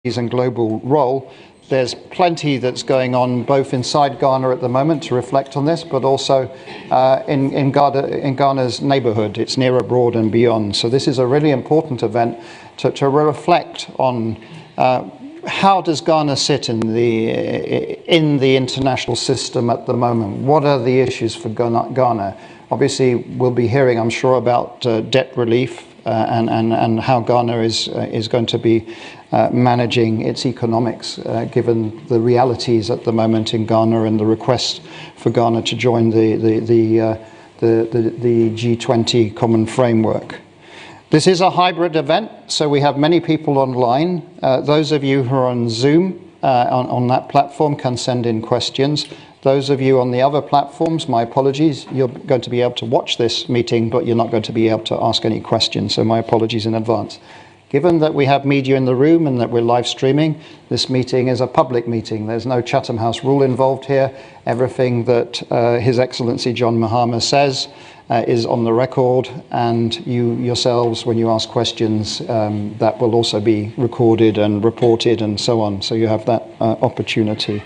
and global role. There's plenty that's going on both inside Ghana at the moment to reflect on this, but also in Ghana's neighborhood, its near abroad and beyond. So this is a really important event to reflect on how does Ghana sit in the international system at the moment? What are the issues for Ghana? Obviously, we'll be hearing, I'm sure, about debt relief and how Ghana is going to be managing its economics, given the realities at the moment in Ghana and the request for Ghana to join the G20 common framework. This is a hybrid event, so we have many people online. Those of you who are on Zoom on that platform can send in questions. Those of you on the other platforms, my apologies, you're going to be able to watch this meeting, but you're not going to be able to ask any questions, so my apologies in advance. Given that we have media in the room and that we're live streaming, this meeting is a public meeting. There's no Chatham House rule involved here. Everything that His Excellency John Mahama says is on the record, and you yourselves, when you ask questions, that will also be recorded and reported and so on, so you have that opportunity.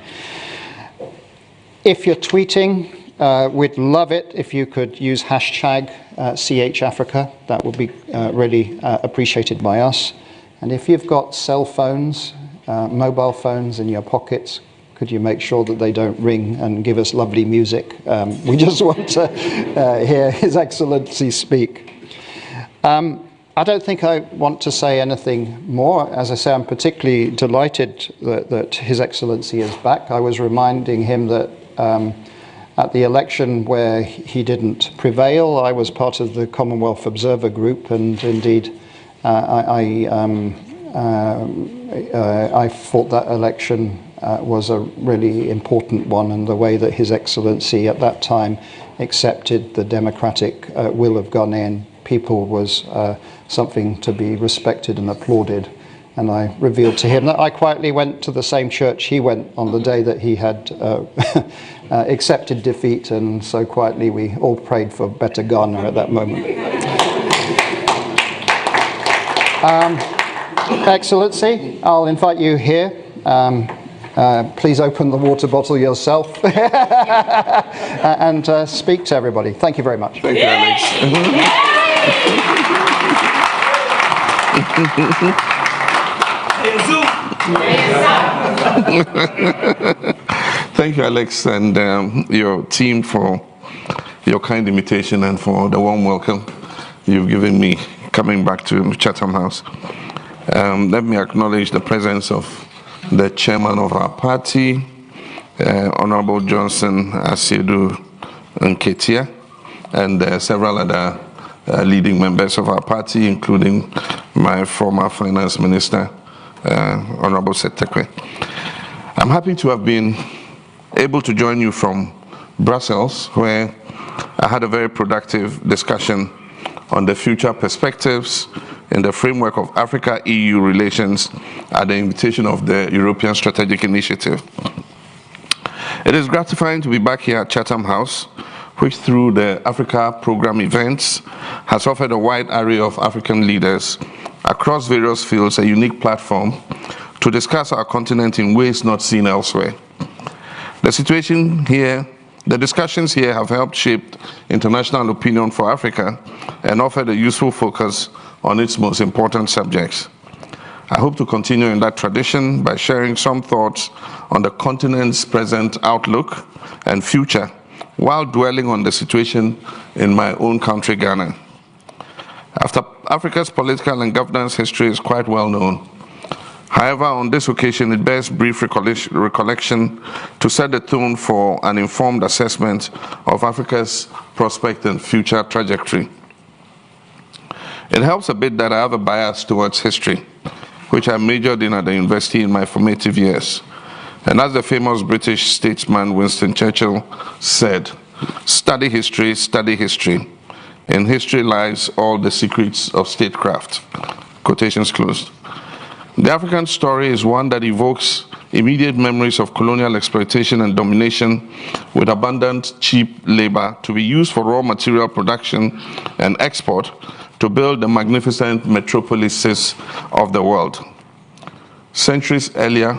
If you're tweeting, we'd love it if you could use hashtag CHAfrica. That would be really appreciated by us. And if you've got cell phones, mobile phones in your pockets, could you make sure that they don't ring and give us lovely music? We just want to hear His Excellency speak. I don't think I want to say anything more. As I say, I'm particularly delighted that His Excellency is back. I was reminding him that at the election where he didn't prevail, I was part of the Commonwealth Observer Group, and indeed I thought that election was a really important one, and the way that His Excellency at that time accepted the democratic will of Ghanaian people was something to be respected and applauded. And I revealed to him that I quietly went to the same church he went on the day that he had accepted defeat, and so quietly we all prayed for better Ghana at that moment. Excellency, I'll invite you here. Please open the water bottle yourself and speak to everybody. Thank you very much. Thank you, Alex. Thank you, Alex, and your team for your kind invitation and for the warm welcome you've given me coming back to Chatham House. Let me acknowledge the presence of the chairman of our party, Honorable Johnson Asiedu Nketia, and several other leading members of our party, including my former finance minister, Honorable Setekwe. I'm happy to have been able to join you from Brussels, where I had a very productive discussion on the future perspectives in the framework of Africa-EU relations at the invitation of the European Strategic Initiative. It is gratifying to be back here at Chatham House, which through the Africa Program events has offered a wide array of African leaders across various fields a unique platform to discuss our continent in ways not seen elsewhere. The discussions here have helped shape international opinion for Africa and offered a useful focus on its most important subjects. I hope to continue in that tradition by sharing some thoughts on the continent's present outlook and future, while dwelling on the situation in my own country, Ghana. Africa's political and governance history is quite well known. However, on this occasion, it bears brief recollection to set the tone for an informed assessment of Africa's prospect and future trajectory. It helps a bit that I have a bias towards history, which I majored in at the university in my formative years. And as the famous British statesman Winston Churchill said, study history, study history. In history lies all the secrets of statecraft. Quotations closed. The African story is one that evokes immediate memories of colonial exploitation and domination with abundant, cheap labor to be used for raw material production and export to build the magnificent metropolises of the world. Centuries earlier,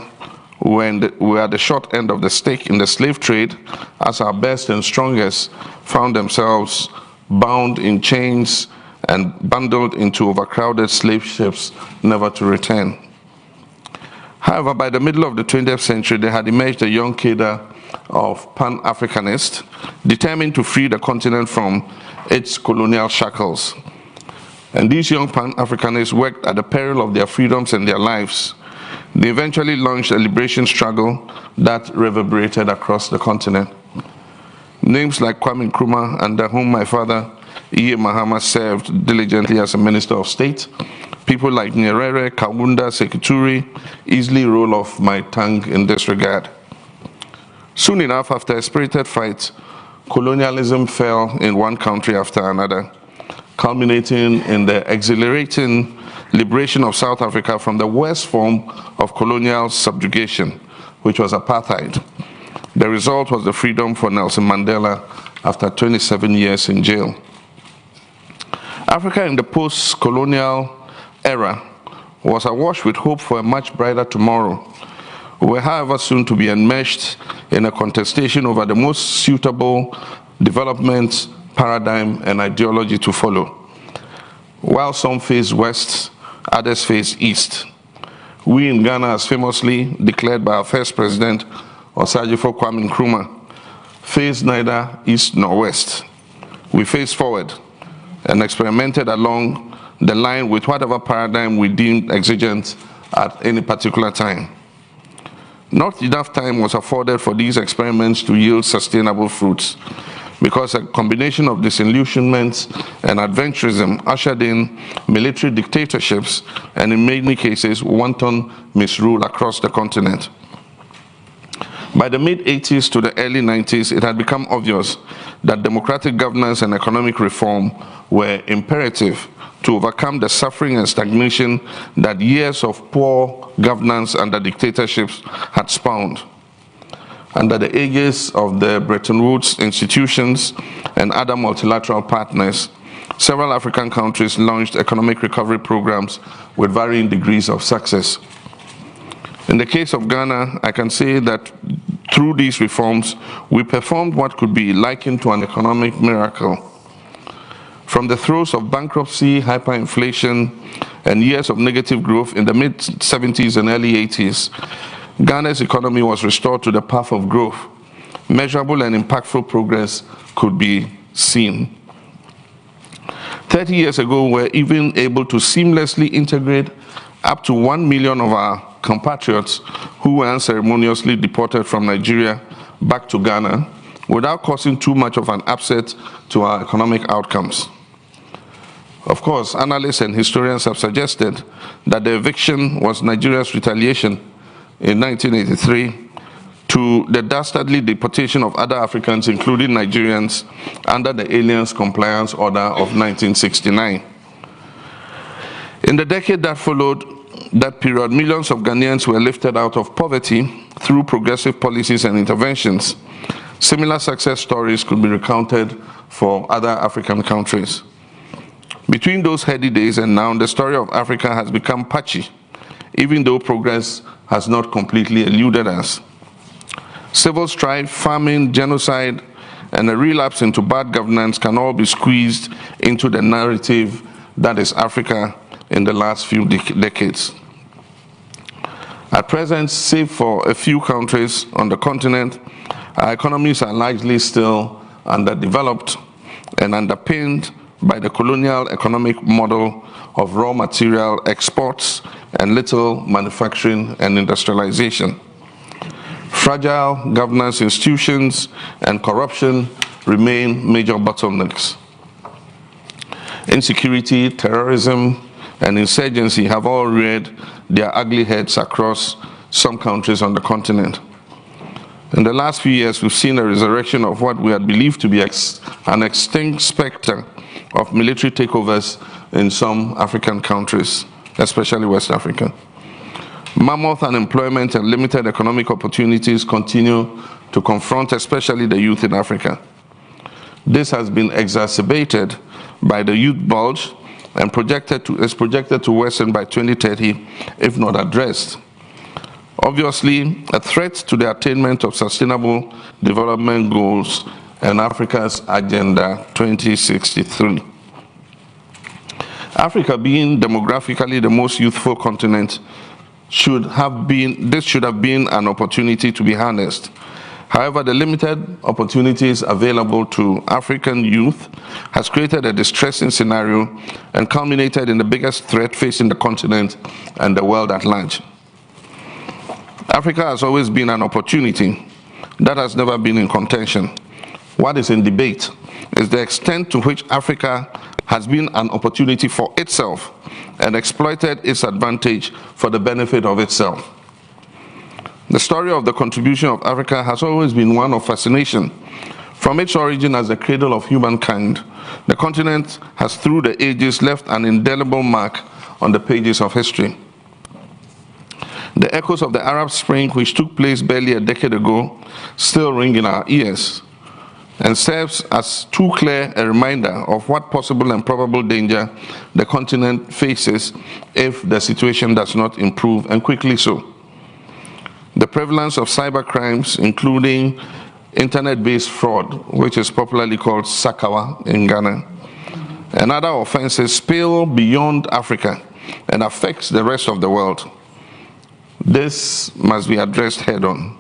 when we were at the short end of the stick in the slave trade, as our best and strongest found themselves bound in chains and bundled into overcrowded slave ships, never to return. However, by the middle of the 20th century, there had emerged a young cadre of Pan-Africanists determined to free the continent from its colonial shackles. And these young Pan-Africanists worked at the peril of their freedoms and their lives. They eventually launched a liberation struggle that reverberated across the continent. Names like Kwame Nkrumah, under whom my father, Mahama, served diligently as a Minister of State, people like Nyerere, Kaunda, Sekituri easily roll off my tongue in this regard. Soon enough, after a spirited fight, colonialism fell in one country after another, culminating in the exhilarating liberation of South Africa from the worst form of colonial subjugation, which was apartheid. The result was the freedom for Nelson Mandela after 27 years in jail. Africa in the post-colonial era was awash with hope for a much brighter tomorrow. We were, however, soon to be enmeshed in a contestation over the most suitable development paradigm and ideology to follow. While some face west, others face east. We in Ghana, as famously declared by our first president, Osagyefo Kwame Nkrumah, face neither east nor west. We face forward and experimented along the line with whatever paradigm we deemed exigent at any particular time. Not enough time was afforded for these experiments to yield sustainable fruits, because a combination of disillusionment and adventurism ushered in military dictatorships and, in many cases, wanton misrule across the continent. By the mid-80s to the early 90s, it had become obvious that democratic governance and economic reform were imperative to overcome the suffering and stagnation that years of poor governance under dictatorships had spawned. Under the aegis of the Bretton Woods institutions and other multilateral partners, several African countries launched economic recovery programs with varying degrees of success. In the case of Ghana, I can say that through these reforms, we performed what could be likened to an economic miracle. From the throes of bankruptcy, hyperinflation, and years of negative growth in the mid-70s and early 80s, Ghana's economy was restored to the path of growth. Measurable and impactful progress could be seen. 30 years ago, we were even able to seamlessly integrate up to 1 million of our compatriots who were unceremoniously deported from Nigeria back to Ghana without causing too much of an upset to our economic outcomes. Of course, analysts and historians have suggested that the eviction was Nigeria's retaliation in 1983 to the dastardly deportation of other Africans, including Nigerians, under the Aliens Compliance Order of 1969. In the decade that followed that period, millions of Ghanaians were lifted out of poverty through progressive policies and interventions. Similar success stories could be recounted for other African countries. Between those heady days and now, the story of Africa has become patchy, even though progress has not completely eluded us. Civil strife, famine, genocide, and a relapse into bad governance can all be squeezed into the narrative that is Africa in the last few decades. At present, save for a few countries on the continent, our economies are largely still underdeveloped and underpinned by the colonial economic model of raw material exports and little manufacturing and industrialization. Fragile governance institutions and corruption remain major bottlenecks. Insecurity, terrorism, and insurgency have all reared their ugly heads across some countries on the continent. In the last few years, we've seen a resurrection of what we had believed to be an extinct specter of military takeovers in some African countries, especially West Africa. Mammoth unemployment and limited economic opportunities continue to confront especially the youth in Africa. This has been exacerbated by the youth bulge and is projected to worsen by 2030 if not addressed. obviously a threat to the attainment of Sustainable Development Goals and Africa's Agenda 2063. Africa, being demographically the most youthful continent, should have been an opportunity to be harnessed. However, the limited opportunities available to African youth has created a distressing scenario and culminated in the biggest threat facing the continent and the world at large. Africa has always been an opportunity. That has never been in contention. What is in debate is the extent to which Africa has been an opportunity for itself and exploited its advantage for the benefit of itself. The story of the contribution of Africa has always been one of fascination. From its origin as the cradle of humankind, the continent has through the ages left an indelible mark on the pages of history. The echoes of the Arab Spring, which took place barely a decade ago, still ring in our ears and serves as too clear a reminder of what possible and probable danger the continent faces if the situation does not improve, and quickly so. The prevalence of cyber crimes, including internet-based fraud, which is popularly called Sakawa in Ghana, and other offenses spill beyond Africa and affects the rest of the world. This must be addressed head-on.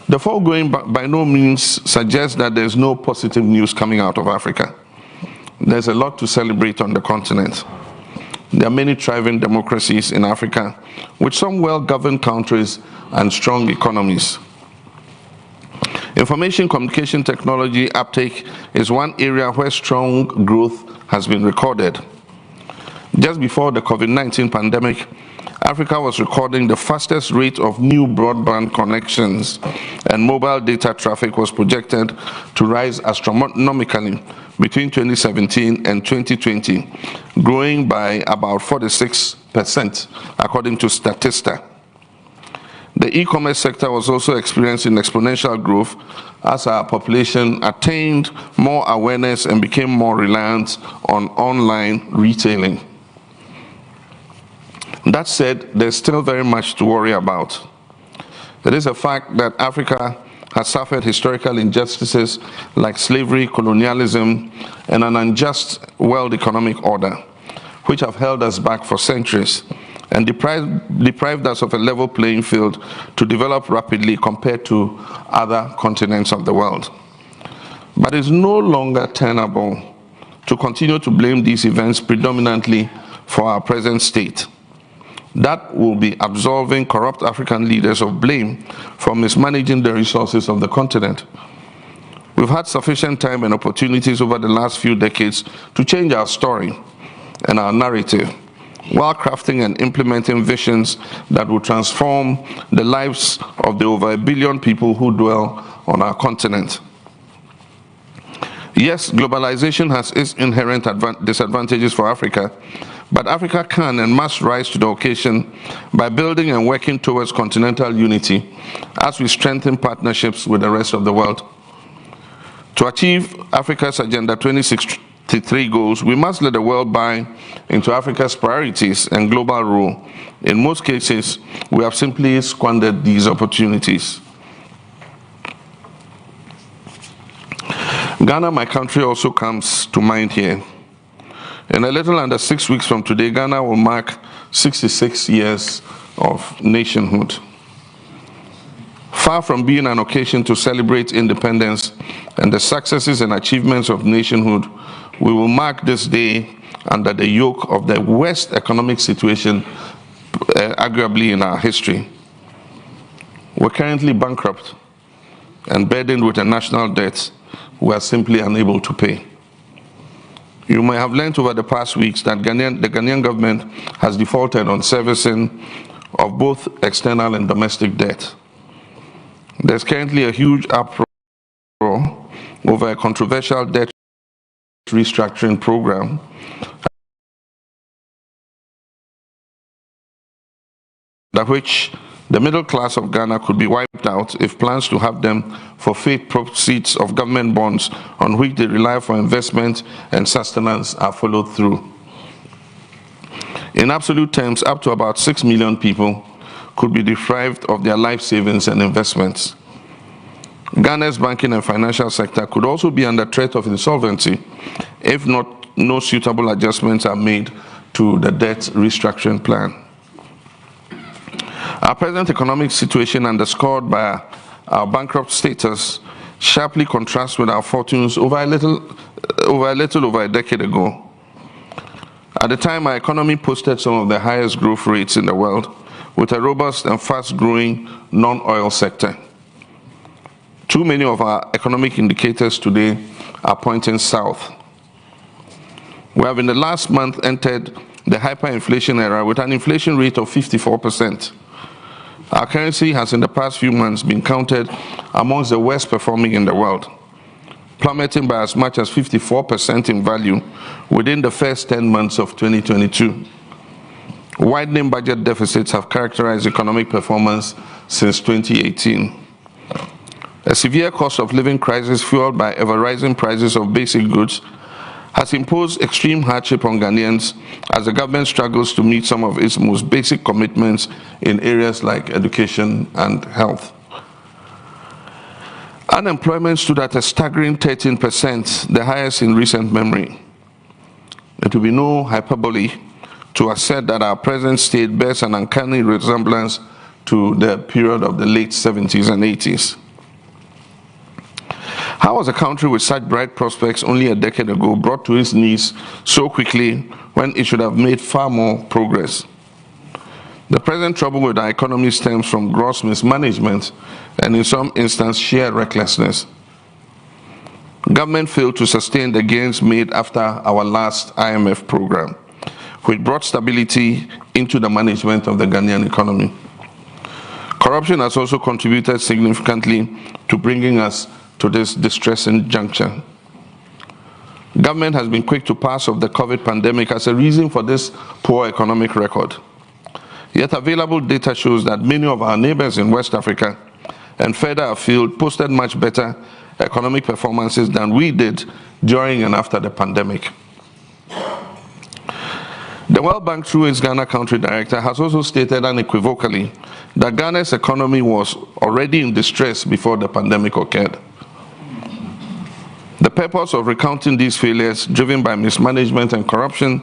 The foregoing by no means suggests that there's no positive news coming out of Africa. There's a lot to celebrate on the continent. There are many thriving democracies in Africa, with some well-governed countries and strong economies. Information communication technology uptake is one area where strong growth has been recorded. Just before the COVID-19 pandemic, Africa was recording the fastest rate of new broadband connections, and mobile data traffic was projected to rise astronomically between 2017 and 2020, growing by about 46%, according to Statista. The e-commerce sector was also experiencing exponential growth as our population attained more awareness and became more reliant on online retailing. That said, there's still very much to worry about. It is a fact that Africa has suffered historical injustices like slavery, colonialism, and an unjust world economic order, which have held us back for centuries and deprived us of a level playing field to develop rapidly compared to other continents of the world. But it's no longer tenable to continue to blame these events predominantly for our present state. That will be absolving corrupt African leaders of blame for mismanaging the resources of the continent. We've had sufficient time and opportunities over the last few decades to change our story and our narrative, while crafting and implementing visions that will transform the lives of the over 1 billion people who dwell on our continent. Yes, globalization has its inherent disadvantages for Africa, but Africa can and must rise to the occasion by building and working towards continental unity as we strengthen partnerships with the rest of the world. To achieve Africa's Agenda 2063 goals, we must let the world buy into Africa's priorities and global role. In most cases, we have simply squandered these opportunities. Ghana, my country, also comes to mind here. In a little under 6 weeks from today, Ghana will mark 66 years of nationhood. Far from being an occasion to celebrate independence and the successes and achievements of nationhood, we will mark this day under the yoke of the worst economic situation, arguably in our history. We're currently bankrupt and burdened with a national debt we are simply unable to pay. You may have learned over the past weeks that the Ghanaian government has defaulted on servicing of both external and domestic debt. There's currently a huge uproar over a controversial debt restructuring program that which the middle class of Ghana could be wiped out if plans to have them forfeit proceeds of government bonds on which they rely for investment and sustenance are followed through. In absolute terms, up to about 6 million people could be deprived of their life savings and investments. Ghana's banking and financial sector could also be under threat of insolvency if no suitable adjustments are made to the debt restructuring plan. Our present economic situation, underscored by our bankrupt status, sharply contrasts with our fortunes over a little over a decade ago. At the time, our economy posted some of the highest growth rates in the world, with a robust and fast-growing non-oil sector. Too many of our economic indicators today are pointing south. We have in the last month entered the hyperinflation era with an inflation rate of 54%. Our currency has in the past few months been counted amongst the worst performing in the world, plummeting by as much as 54% in value within the first 10 months of 2022. Widening budget deficits have characterized economic performance since 2018. A severe cost of living crisis fueled by ever-rising prices of basic goods has imposed extreme hardship on Ghanaians as the government struggles to meet some of its most basic commitments in areas like education and health. Unemployment stood at a staggering 13%, the highest in recent memory. It will be no hyperbole to assert that our present state bears an uncanny resemblance to the period of the late 70s and 80s. How was a country with such bright prospects only a decade ago brought to its knees so quickly when it should have made far more progress? The present trouble with our economy stems from gross mismanagement and in some instances sheer recklessness. Government failed to sustain the gains made after our last IMF program, which brought stability into the management of the Ghanaian economy. Corruption has also contributed significantly to bringing us to this distressing juncture. Government has been quick to pass off the COVID pandemic as a reason for this poor economic record. Yet available data shows that many of our neighbors in West Africa and further afield posted much better economic performances than we did during and after the pandemic. The World Bank, through its Ghana Country Director, has also stated unequivocally that Ghana's economy was already in distress before the pandemic occurred. The purpose of recounting these failures, driven by mismanagement and corruption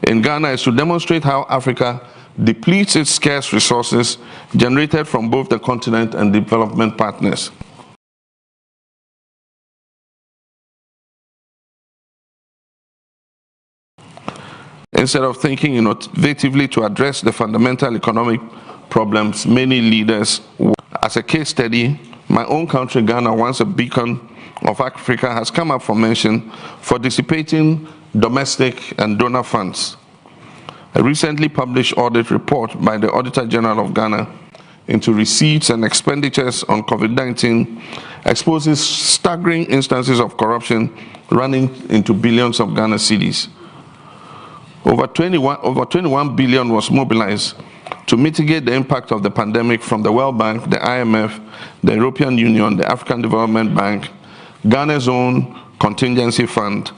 in Ghana, is to demonstrate how Africa depletes its scarce resources generated from both the continent and development partners. Instead of thinking innovatively to address the fundamental economic problems, many leaders, as a case study, my own country, Ghana, once a beacon of Africa, has come up for mention for dissipating domestic and donor funds. A recently published audit report by the Auditor General of Ghana into receipts and expenditures on COVID-19 exposes staggering instances of corruption running into billions of Ghana cedis. Over 21 billion was mobilized to mitigate the impact of the pandemic from the World Bank, the IMF, the European Union, the African Development Bank, Ghana's own contingency fund,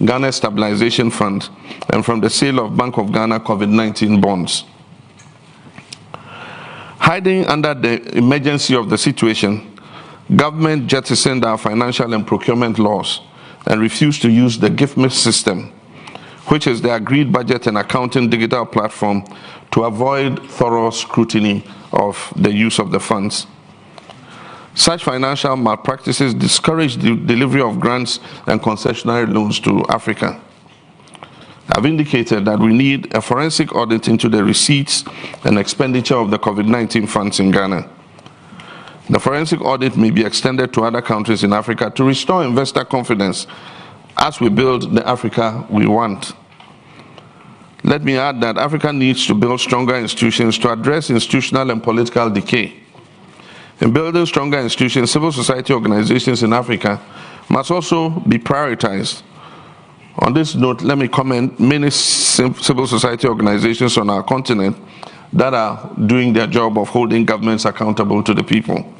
Ghana Stabilization Fund, and from the sale of Bank of Ghana COVID-19 bonds. Hiding under the emergency of the situation, government jettisoned our financial and procurement laws and refused to use the GIFMIS system, which is the agreed budget and accounting digital platform, to avoid thorough scrutiny of the use of the funds. Such financial malpractices discourage the delivery of grants and concessionary loans to Africa. I've indicated that we need a forensic audit into the receipts and expenditure of the COVID-19 funds in Ghana. The forensic audit may be extended to other countries in Africa to restore investor confidence as we build the Africa we want. Let me add that Africa needs to build stronger institutions to address institutional and political decay. In building stronger institutions, civil society organizations in Africa must also be prioritized. On this note, let me commend many civil society organizations on our continent that are doing their job of holding governments accountable to the people.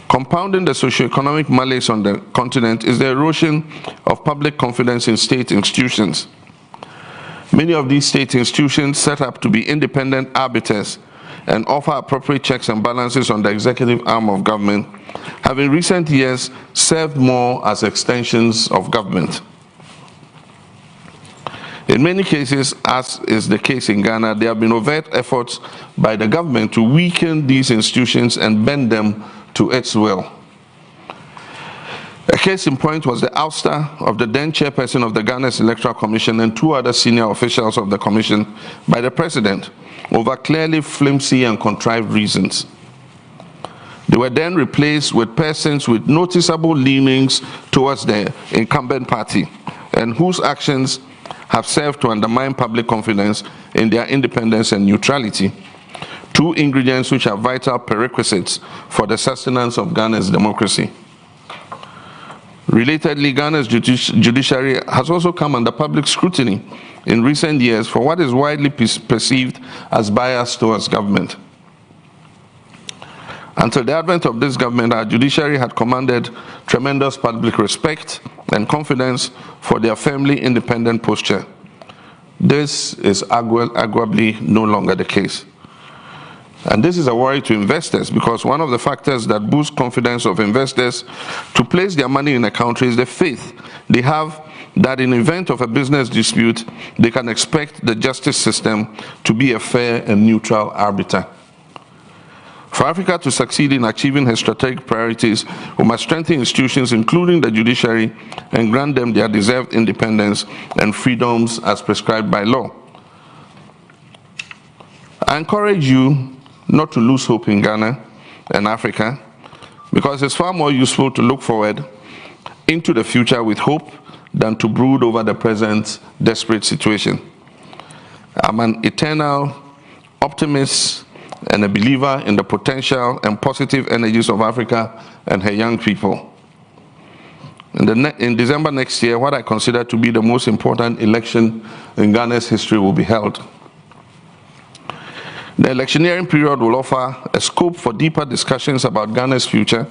Compounding the socio-economic malaise on the continent is the erosion of public confidence in state institutions. Many of these state institutions, set up to be independent arbiters, and offer appropriate checks and balances on the executive arm of government have in recent years served more as extensions of government. In many cases, as is the case in Ghana, there have been overt efforts by the government to weaken these institutions and bend them to its will. A case in point was the ouster of the then chairperson of the Ghana's Electoral Commission and 2 other senior officials of the commission by the president over clearly flimsy and contrived reasons. They were then replaced with persons with noticeable leanings towards the incumbent party and whose actions have served to undermine public confidence in their independence and neutrality, 2 ingredients which are vital prerequisites for the sustenance of Ghana's democracy. Relatedly, Ghana's judiciary has also come under public scrutiny in recent years for what is widely perceived as bias towards government. Until the advent of this government, our judiciary had commanded tremendous public respect and confidence for their firmly independent posture. This is arguably no longer the case. And this is a worry to investors because one of the factors that boosts confidence of investors to place their money in a country is the faith they have that in event of a business dispute, they can expect the justice system to be a fair and neutral arbiter. For Africa to succeed in achieving her strategic priorities, we must strengthen institutions, including the judiciary, and grant them their deserved independence and freedoms as prescribed by law. I encourage you not to lose hope in Ghana and Africa, because it's far more useful to look forward into the future with hope than to brood over the present desperate situation. I'm an eternal optimist and a believer in the potential and positive energies of Africa and her young people. In December next year, what I consider to be the most important election in Ghana's history will be held. The electioneering period will offer a scope for deeper discussions about Ghana's future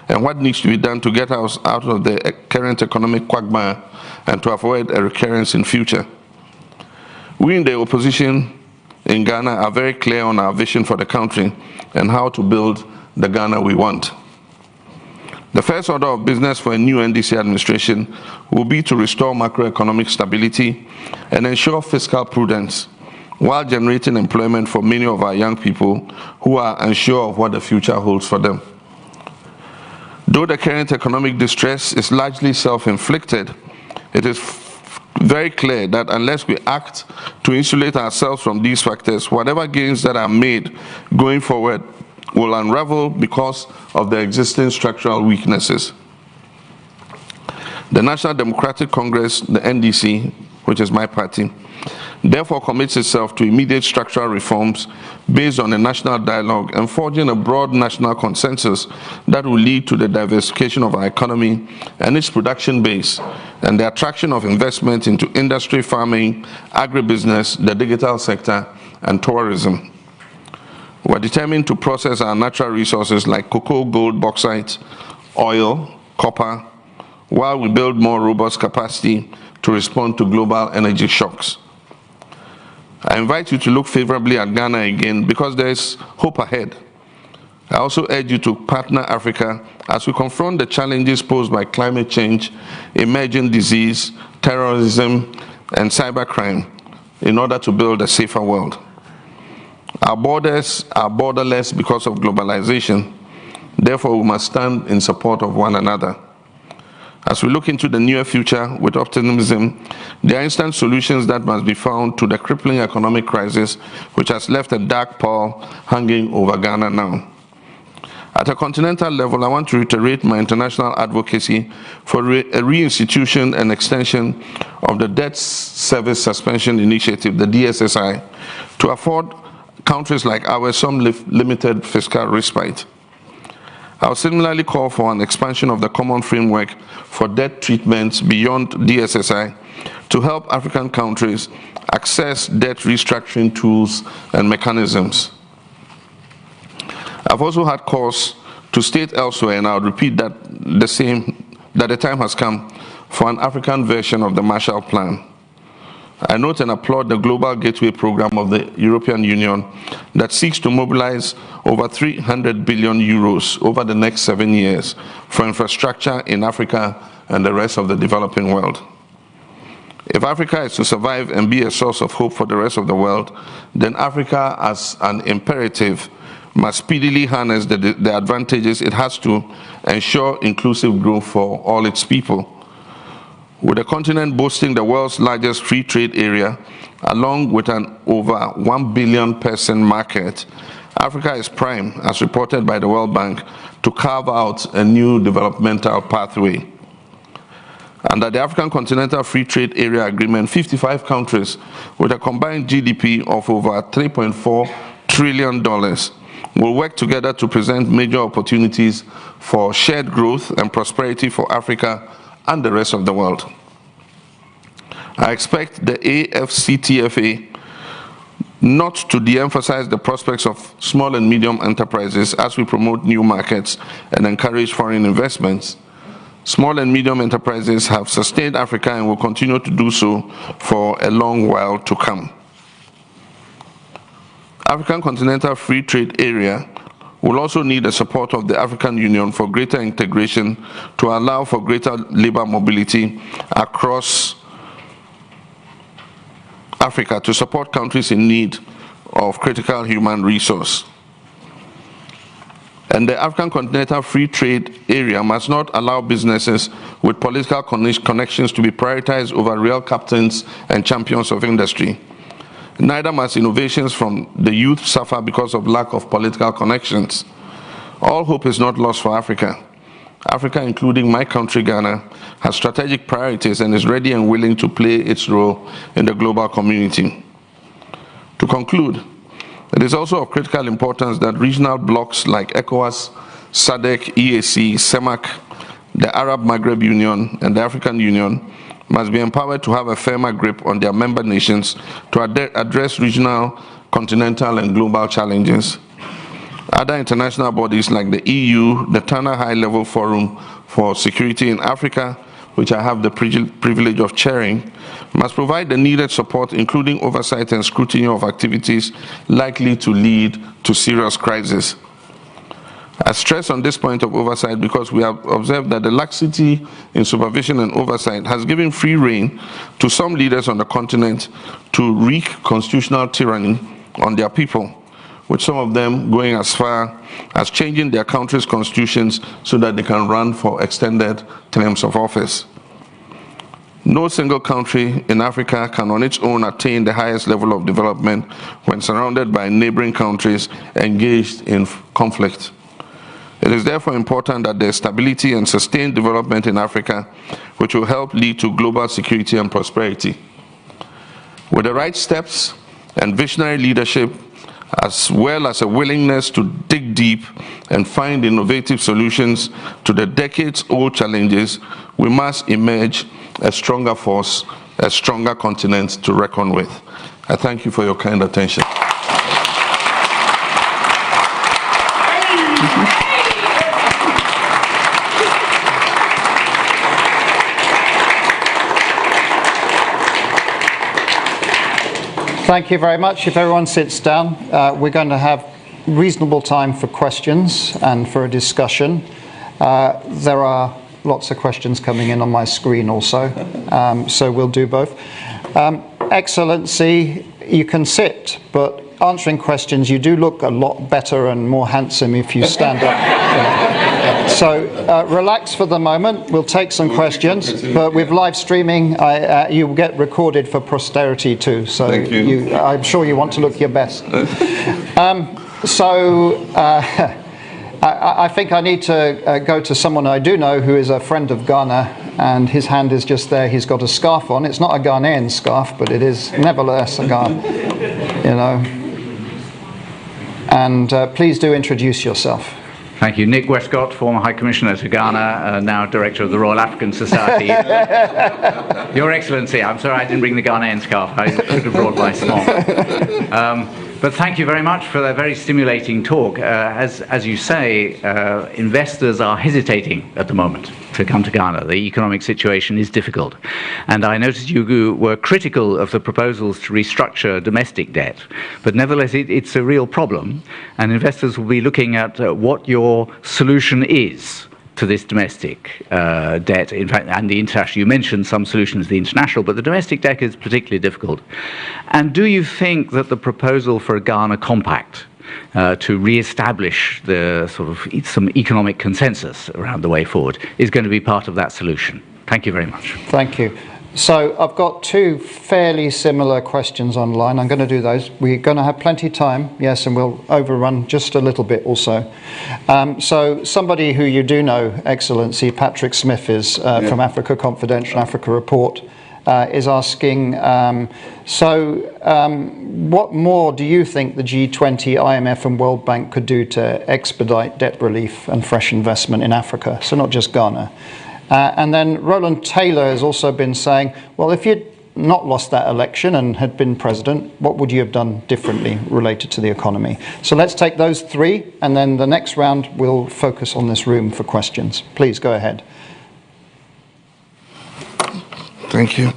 and what needs to be done to get us out of the current economic quagmire and to avoid a recurrence in future. We in the opposition in Ghana are very clear on our vision for the country and how to build the Ghana we want. The first order of business for a new NDC administration will be to restore macroeconomic stability and ensure fiscal prudence, while generating employment for many of our young people who are unsure of what the future holds for them. Though the current economic distress is largely self-inflicted, it is very clear that unless we act to insulate ourselves from these factors, whatever gains that are made going forward will unravel because of the existing structural weaknesses. The National Democratic Congress, the NDC, which is my party, therefore commits itself to immediate structural reforms based on a national dialogue and forging a broad national consensus that will lead to the diversification of our economy and its production base and the attraction of investment into industry, farming, agribusiness, the digital sector, and tourism. We're determined to process our natural resources like cocoa, gold, bauxite, oil, copper, while we build more robust capacity to respond to global energy shocks. I invite you to look favorably at Ghana again because there is hope ahead. I also urge you to partner Africa as we confront the challenges posed by climate change, emerging disease, terrorism, and cybercrime in order to build a safer world. Our borders are borderless because of globalization. Therefore, we must stand in support of one another. As we look into the near future with optimism, there are instant solutions that must be found to the crippling economic crisis which has left a dark pall hanging over Ghana now. At a continental level, I want to reiterate my international advocacy for a reinstitution and extension of the Debt Service Suspension Initiative, the DSSI, to afford countries like ours some limited fiscal respite. I will similarly call for an expansion of the common framework for debt treatments beyond DSSI to help African countries access debt restructuring tools and mechanisms. I've also had calls to state elsewhere, and I would repeat that the time has come for an African version of the Marshall Plan. I note and applaud the Global Gateway Program of the European Union that seeks to mobilize over 300 billion euros over the next 7 years for infrastructure in Africa and the rest of the developing world. If Africa is to survive and be a source of hope for the rest of the world, then Africa, as an imperative, must speedily harness the advantages it has to ensure inclusive growth for all its people. With the continent boasting the world's largest free trade area, along with an over 1 billion person market, Africa is prime, as reported by the World Bank, to carve out a new developmental pathway. Under the African Continental Free Trade Area Agreement, 55 countries with a combined GDP of over $3.4 trillion will work together to present major opportunities for shared growth and prosperity for Africa and the rest of the world. I expect the AFCTFA not to de-emphasize the prospects of small and medium enterprises as we promote new markets and encourage foreign investments. Small and medium enterprises have sustained Africa and will continue to do so for a long while to come. African Continental Free Trade Area will also need the support of the African Union for greater integration to allow for greater labor mobility across Africa to support countries in need of critical human resource. And the African Continental Free Trade Area must not allow businesses with political connections to be prioritized over real captains and champions of industry. Neither must innovations from the youth suffer because of lack of political connections. All hope is not lost for Africa. Africa, including my country, Ghana, has strategic priorities and is ready and willing to play its role in the global community. To conclude, it is also of critical importance that regional blocs like ECOWAS, SADC, EAC, CEMAC, the Arab Maghreb Union, and the African Union must be empowered to have a firmer grip on their member nations to address regional, continental, and global challenges. Other international bodies like the EU, the Tana High-Level Forum for Security in Africa, which I have the privilege of chairing, must provide the needed support, including oversight and scrutiny of activities likely to lead to serious crisis. I stress on this point of oversight because we have observed that the laxity in supervision and oversight has given free rein to some leaders on the continent to wreak constitutional tyranny on their people, with some of them going as far as changing their country's constitutions so that they can run for extended terms of office. No single country in Africa can on its own attain the highest level of development when surrounded by neighboring countries engaged in conflict. It is therefore important that there is stability and sustained development in Africa, which will help lead to global security and prosperity. With the right steps and visionary leadership, as well as a willingness to dig deep and find innovative solutions to the decades-old challenges, we must emerge a stronger force, a stronger continent to reckon with. I thank you for your kind attention. Thank you very much. If everyone sits down, we're going to have reasonable time for questions and for a discussion. There are lots of questions coming in on my screen also, so we'll do both. Excellency, you can sit, but answering questions, you do look a lot better and more handsome if you stand up. So relax for the moment. We'll take some questions, but with live streaming, you will get recorded for posterity too. So I'm sure you want to look your best. I think I need to go to someone I do know who is a friend of Ghana, and his hand is just there. He's got a scarf on. It's not a Ghanaian scarf, but it is nevertheless a Ghana, you know. And please do introduce yourself. Thank you. Nick Westcott, former High Commissioner to Ghana, now Director of the Royal African Society. Your Excellency, I'm sorry I didn't bring the Ghanaian scarf. I should have brought my smock. But thank you very much for that very stimulating talk. As you say, investors are hesitating at the moment to come to Ghana. The economic situation is difficult. And I noticed you were critical of the proposals to restructure domestic debt. But nevertheless, it's a real problem. And investors will be looking at what your solution is to this domestic debt, in fact, and the international. You mentioned some solutions, the international, but the domestic debt is particularly difficult. And do you think that the proposal for a Ghana compact to re-establish the sort of some economic consensus around the way forward is going to be part of that solution? Thank you very much. Thank you. So I've got two fairly similar questions online. I'm going to do those. We're going to have plenty of time, yes, and we'll overrun just a little bit also. So somebody who you do know, Excellency, Patrick Smith is from Africa Confidential, Africa Report, is asking, what more do you think the G20, IMF and World Bank could do to expedite debt relief and fresh investment in Africa? So not just Ghana. And then Roland Taylor has also been saying, well, if you'd not lost that election and had been president, what would you have done differently related to the economy? So let's take those three, and then the next round we'll focus on this room for questions. Please go ahead. Thank you.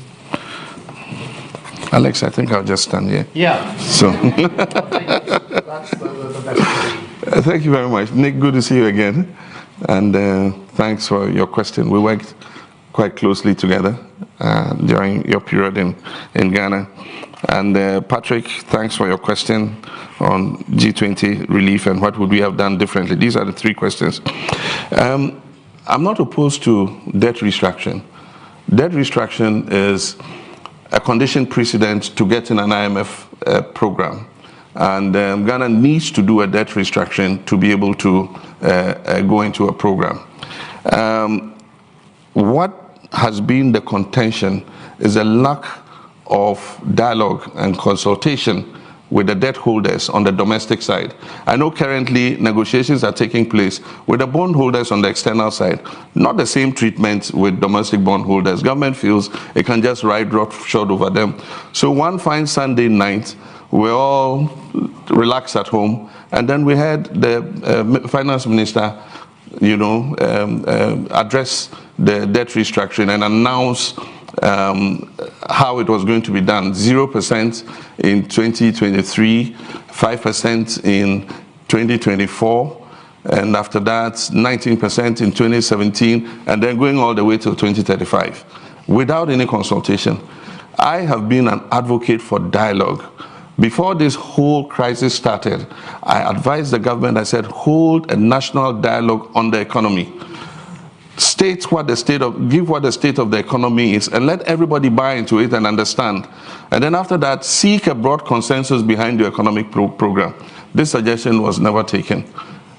Alex, I think I'll just stand here. Yeah. So. That's the best. Thank you very much. Nick, good to see you again. And thanks for your question. We worked quite closely together during your period in Ghana. And Patrick, thanks for your question on G20 relief and what would we have done differently. These are the three questions. I'm not opposed to debt restructuring. Debt restructuring is a condition precedent to getting an IMF program. And Ghana needs to do a debt restructuring to be able to go into a program. What has been the contention is a lack of dialogue and consultation with the debt holders on the domestic side. I know currently negotiations are taking place with the bondholders on the external side. Not the same treatment with domestic bondholders. Government feels it can just ride roughshod over them. So one fine Sunday night, we're all relaxed at home, and then we had the finance minister, address the debt restructuring and announce how it was going to be done. 0% in 2023, 5% in 2024, and after that, 19% in 2017, and then going all the way till 2035, without any consultation. I have been an advocate for dialogue. Before this whole crisis started, I advised the government, I said, hold a national dialogue on the economy. Give what the state of the economy is, and let everybody buy into it and understand. And then after that, seek a broad consensus behind the economic program. This suggestion was never taken.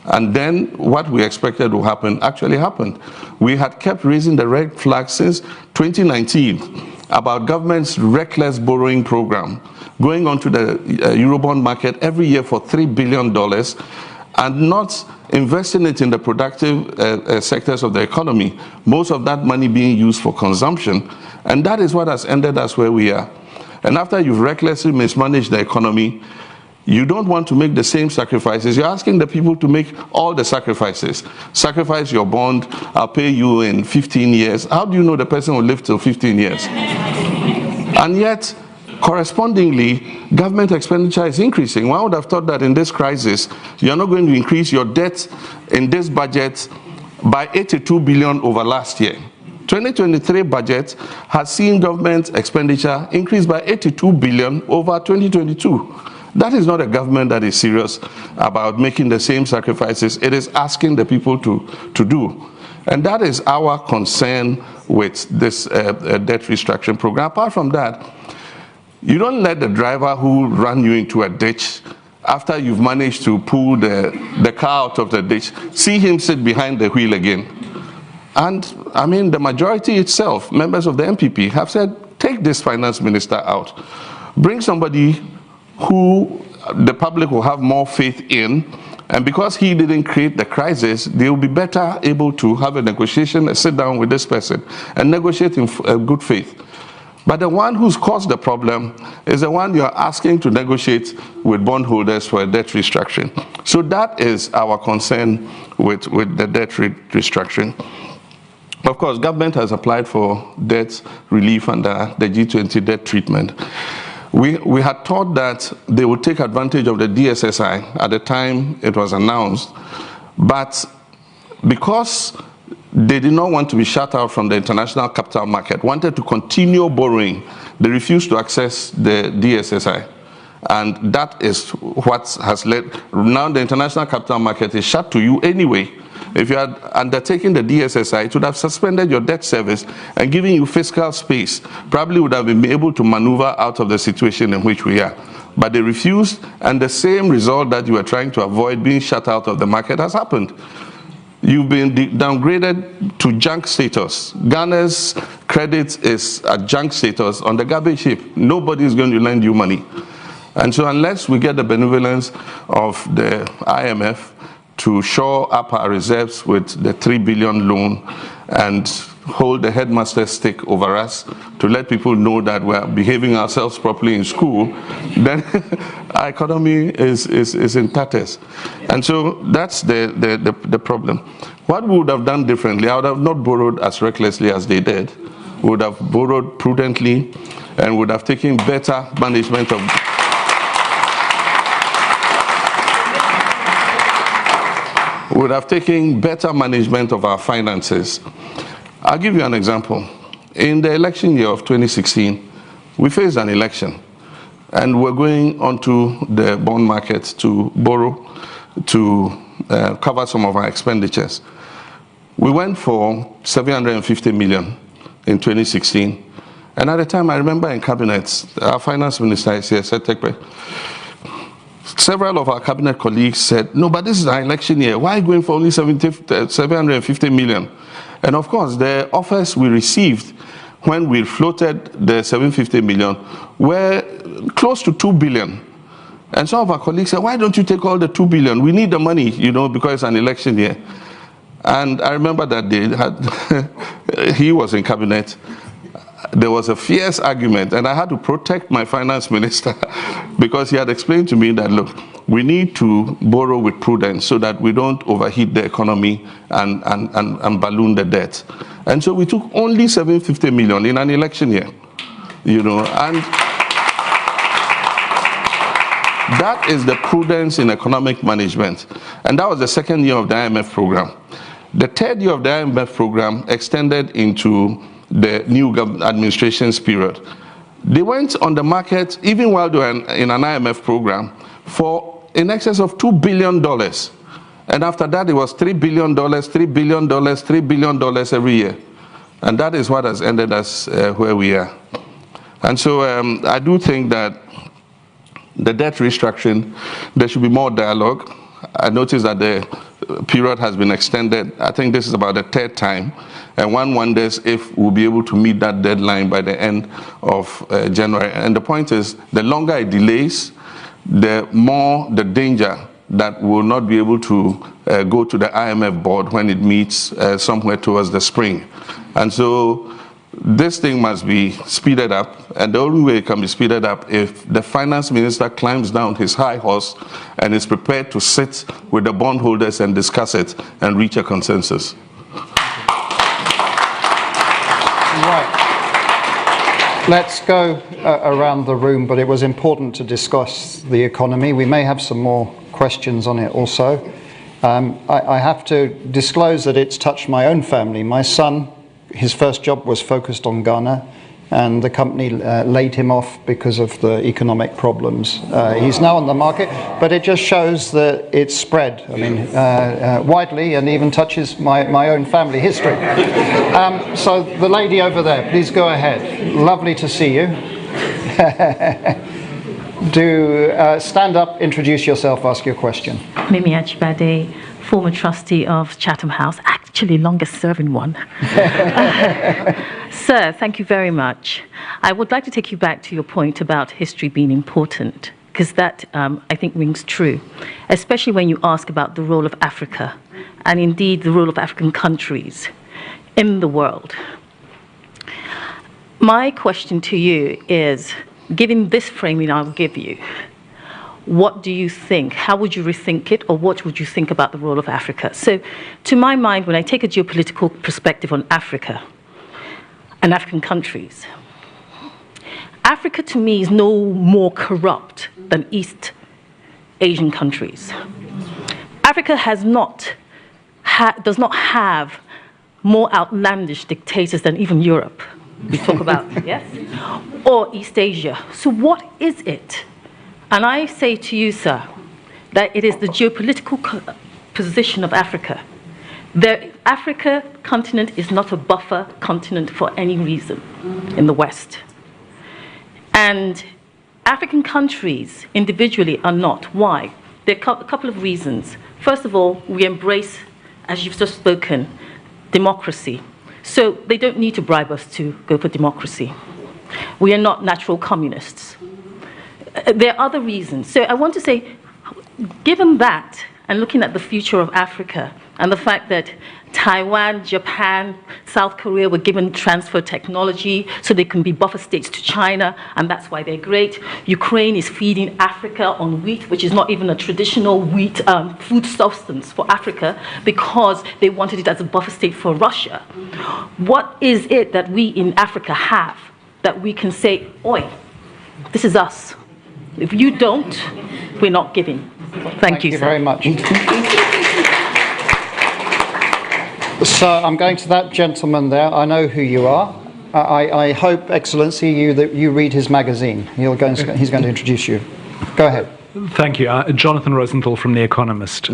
And then what we expected to happen actually happened. We had kept raising the red flag since 2019 about government's reckless borrowing program, going onto the Eurobond market every year for $3 billion and not investing it in the productive sectors of the economy, most of that money being used for consumption. And that is what has ended us where we are. And after you've recklessly mismanaged the economy, you don't want to make the same sacrifices. You're asking the people to make all the sacrifices. Sacrifice your bond, I'll pay you in 15 years. How do you know the person will live till 15 years? And yet, correspondingly, government expenditure is increasing. One would have thought that in this crisis, you're not going to increase your debt in this budget by 82 billion over last year. 2023 budget has seen government expenditure increase by 82 billion over 2022. That is not a government that is serious about making the same sacrifices. It is asking the people to do. And that is our concern with this debt restructuring program. Apart from that, you don't let the driver who ran you into a ditch after you've managed to pull the car out of the ditch, see him sit behind the wheel again. And I mean, the majority itself, members of the MPP, have said, take this finance minister out. Bring somebody who the public will have more faith in, and because he didn't create the crisis, they will be better able to have a negotiation and sit down with this person and negotiate in good faith. But the one who's caused the problem is the one you are asking to negotiate with bondholders for a debt restructuring. So that is our concern with the debt restructuring. Of course, government has applied for debt relief under the G20 debt treatment. We had thought that they would take advantage of the DSSI at the time it was announced, but because they did not want to be shut out from the international capital market, wanted to continue borrowing, they refused to access the DSSI. And that is what has led, now the international capital market is shut to you anyway. If you had undertaken the DSSI, it would have suspended your debt service and given you fiscal space. Probably would have been able to maneuver out of the situation in which we are. But they refused, and the same result that you were trying to avoid, being shut out of the market, has happened. You've been downgraded to junk status. Ghana's credit is at junk status on the garbage heap. Nobody is going to lend you money. And so unless we get the benevolence of the IMF to shore up our reserves with the 3 billion loan and hold the headmaster's stick over us to let people know that we're behaving ourselves properly in school, then our economy is in tatters. And so that's the problem. What we would have done differently, I would have not borrowed as recklessly as they did. We would have borrowed prudently and would have taken better management of our finances. I'll give you an example. In the election year of 2016, we faced an election, and we're going onto the bond market to borrow to cover some of our expenditures. We went for 750 million in 2016, and at the time, I remember in cabinet, our finance minister is here, said, several of our cabinet colleagues said, no, but this is our election year. Why are you going for only 750 million? And of course, the offers we received when we floated the 750 million were close to 2 billion. And some of our colleagues said, why don't you take all the 2 billion? We need the money, because it's an election year. And I remember that day, he was in cabinet. There was a fierce argument, and I had to protect my finance minister because he had explained to me that, look, we need to borrow with prudence so that we don't overheat the economy and balloon the debt. And so we took only 750 million in an election year, and that is the prudence in economic management. And that was the second year of the IMF program. The third year of the IMF program extended into the new administration's period. They went on the market, even while they were in an IMF program, for in excess of $2 billion. And after that, it was $3 billion, $3 billion, $3 billion every year. And that is what has ended us where we are. And so I do think that the debt restructuring, there should be more dialogue. I noticed that the period has been extended. I think this is about the third time. And one wonders if we'll be able to meet that deadline by the end of January. And the point is, the longer it delays, the more the danger that we'll not be able to go to the IMF board when it meets somewhere towards the spring. And so this thing must be speeded up, and the only way it can be speeded up if the finance minister climbs down his high horse and is prepared to sit with the bondholders and discuss it and reach a consensus. Right. Let's go around the room, but it was important to discuss the economy. We may have some more questions on it also. I have to disclose that it's touched my own family. My son, his first job was focused on Ghana, and the company laid him off because of the economic problems. He's now on the market, but it just shows that it's spread, widely, and even touches my own family history. So the lady over there, please go ahead. Lovely to see you. Do stand up, introduce yourself, ask your question. Mimi Achibade, former trustee of Chatham House, actually longest serving one. Sir, thank you very much. I would like to take you back to your point about history being important, because that, I think, rings true, especially when you ask about the role of Africa, and indeed the role of African countries in the world. My question to you is, given this framing I'll give you, what do you think? How would you rethink it, or what would you think about the role of Africa? So, to my mind, when I take a geopolitical perspective on Africa and African countries, Africa to me is no more corrupt than East Asian countries. Africa does not have more outlandish dictators than even Europe. We talk about, yes? Or East Asia. So what is it? And I say to you, sir, that it is the geopolitical position of Africa. The Africa continent is not a buffer continent for any reason in the West. And African countries individually are not. Why? There are a couple of reasons. First of all, we embrace, as you've just spoken, democracy. So they don't need to bribe us to go for democracy. We are not natural communists. There are other reasons. So I want to say, given that, and looking at the future of Africa, and the fact that Taiwan, Japan, South Korea were given transfer technology so they can be buffer states to China, and that's why they're great. Ukraine is feeding Africa on wheat, which is not even a traditional wheat food substance for Africa, because they wanted it as a buffer state for Russia. What is it that we in Africa have that we can say, oi, this is us. If you don't, we're not giving. Thank you, sir. Very much. So I'm going to that gentleman there. I know who you are. I hope, Excellency, that you read his magazine. He's going to introduce you. Go ahead. Thank you. Jonathan Rosenthal from The Economist.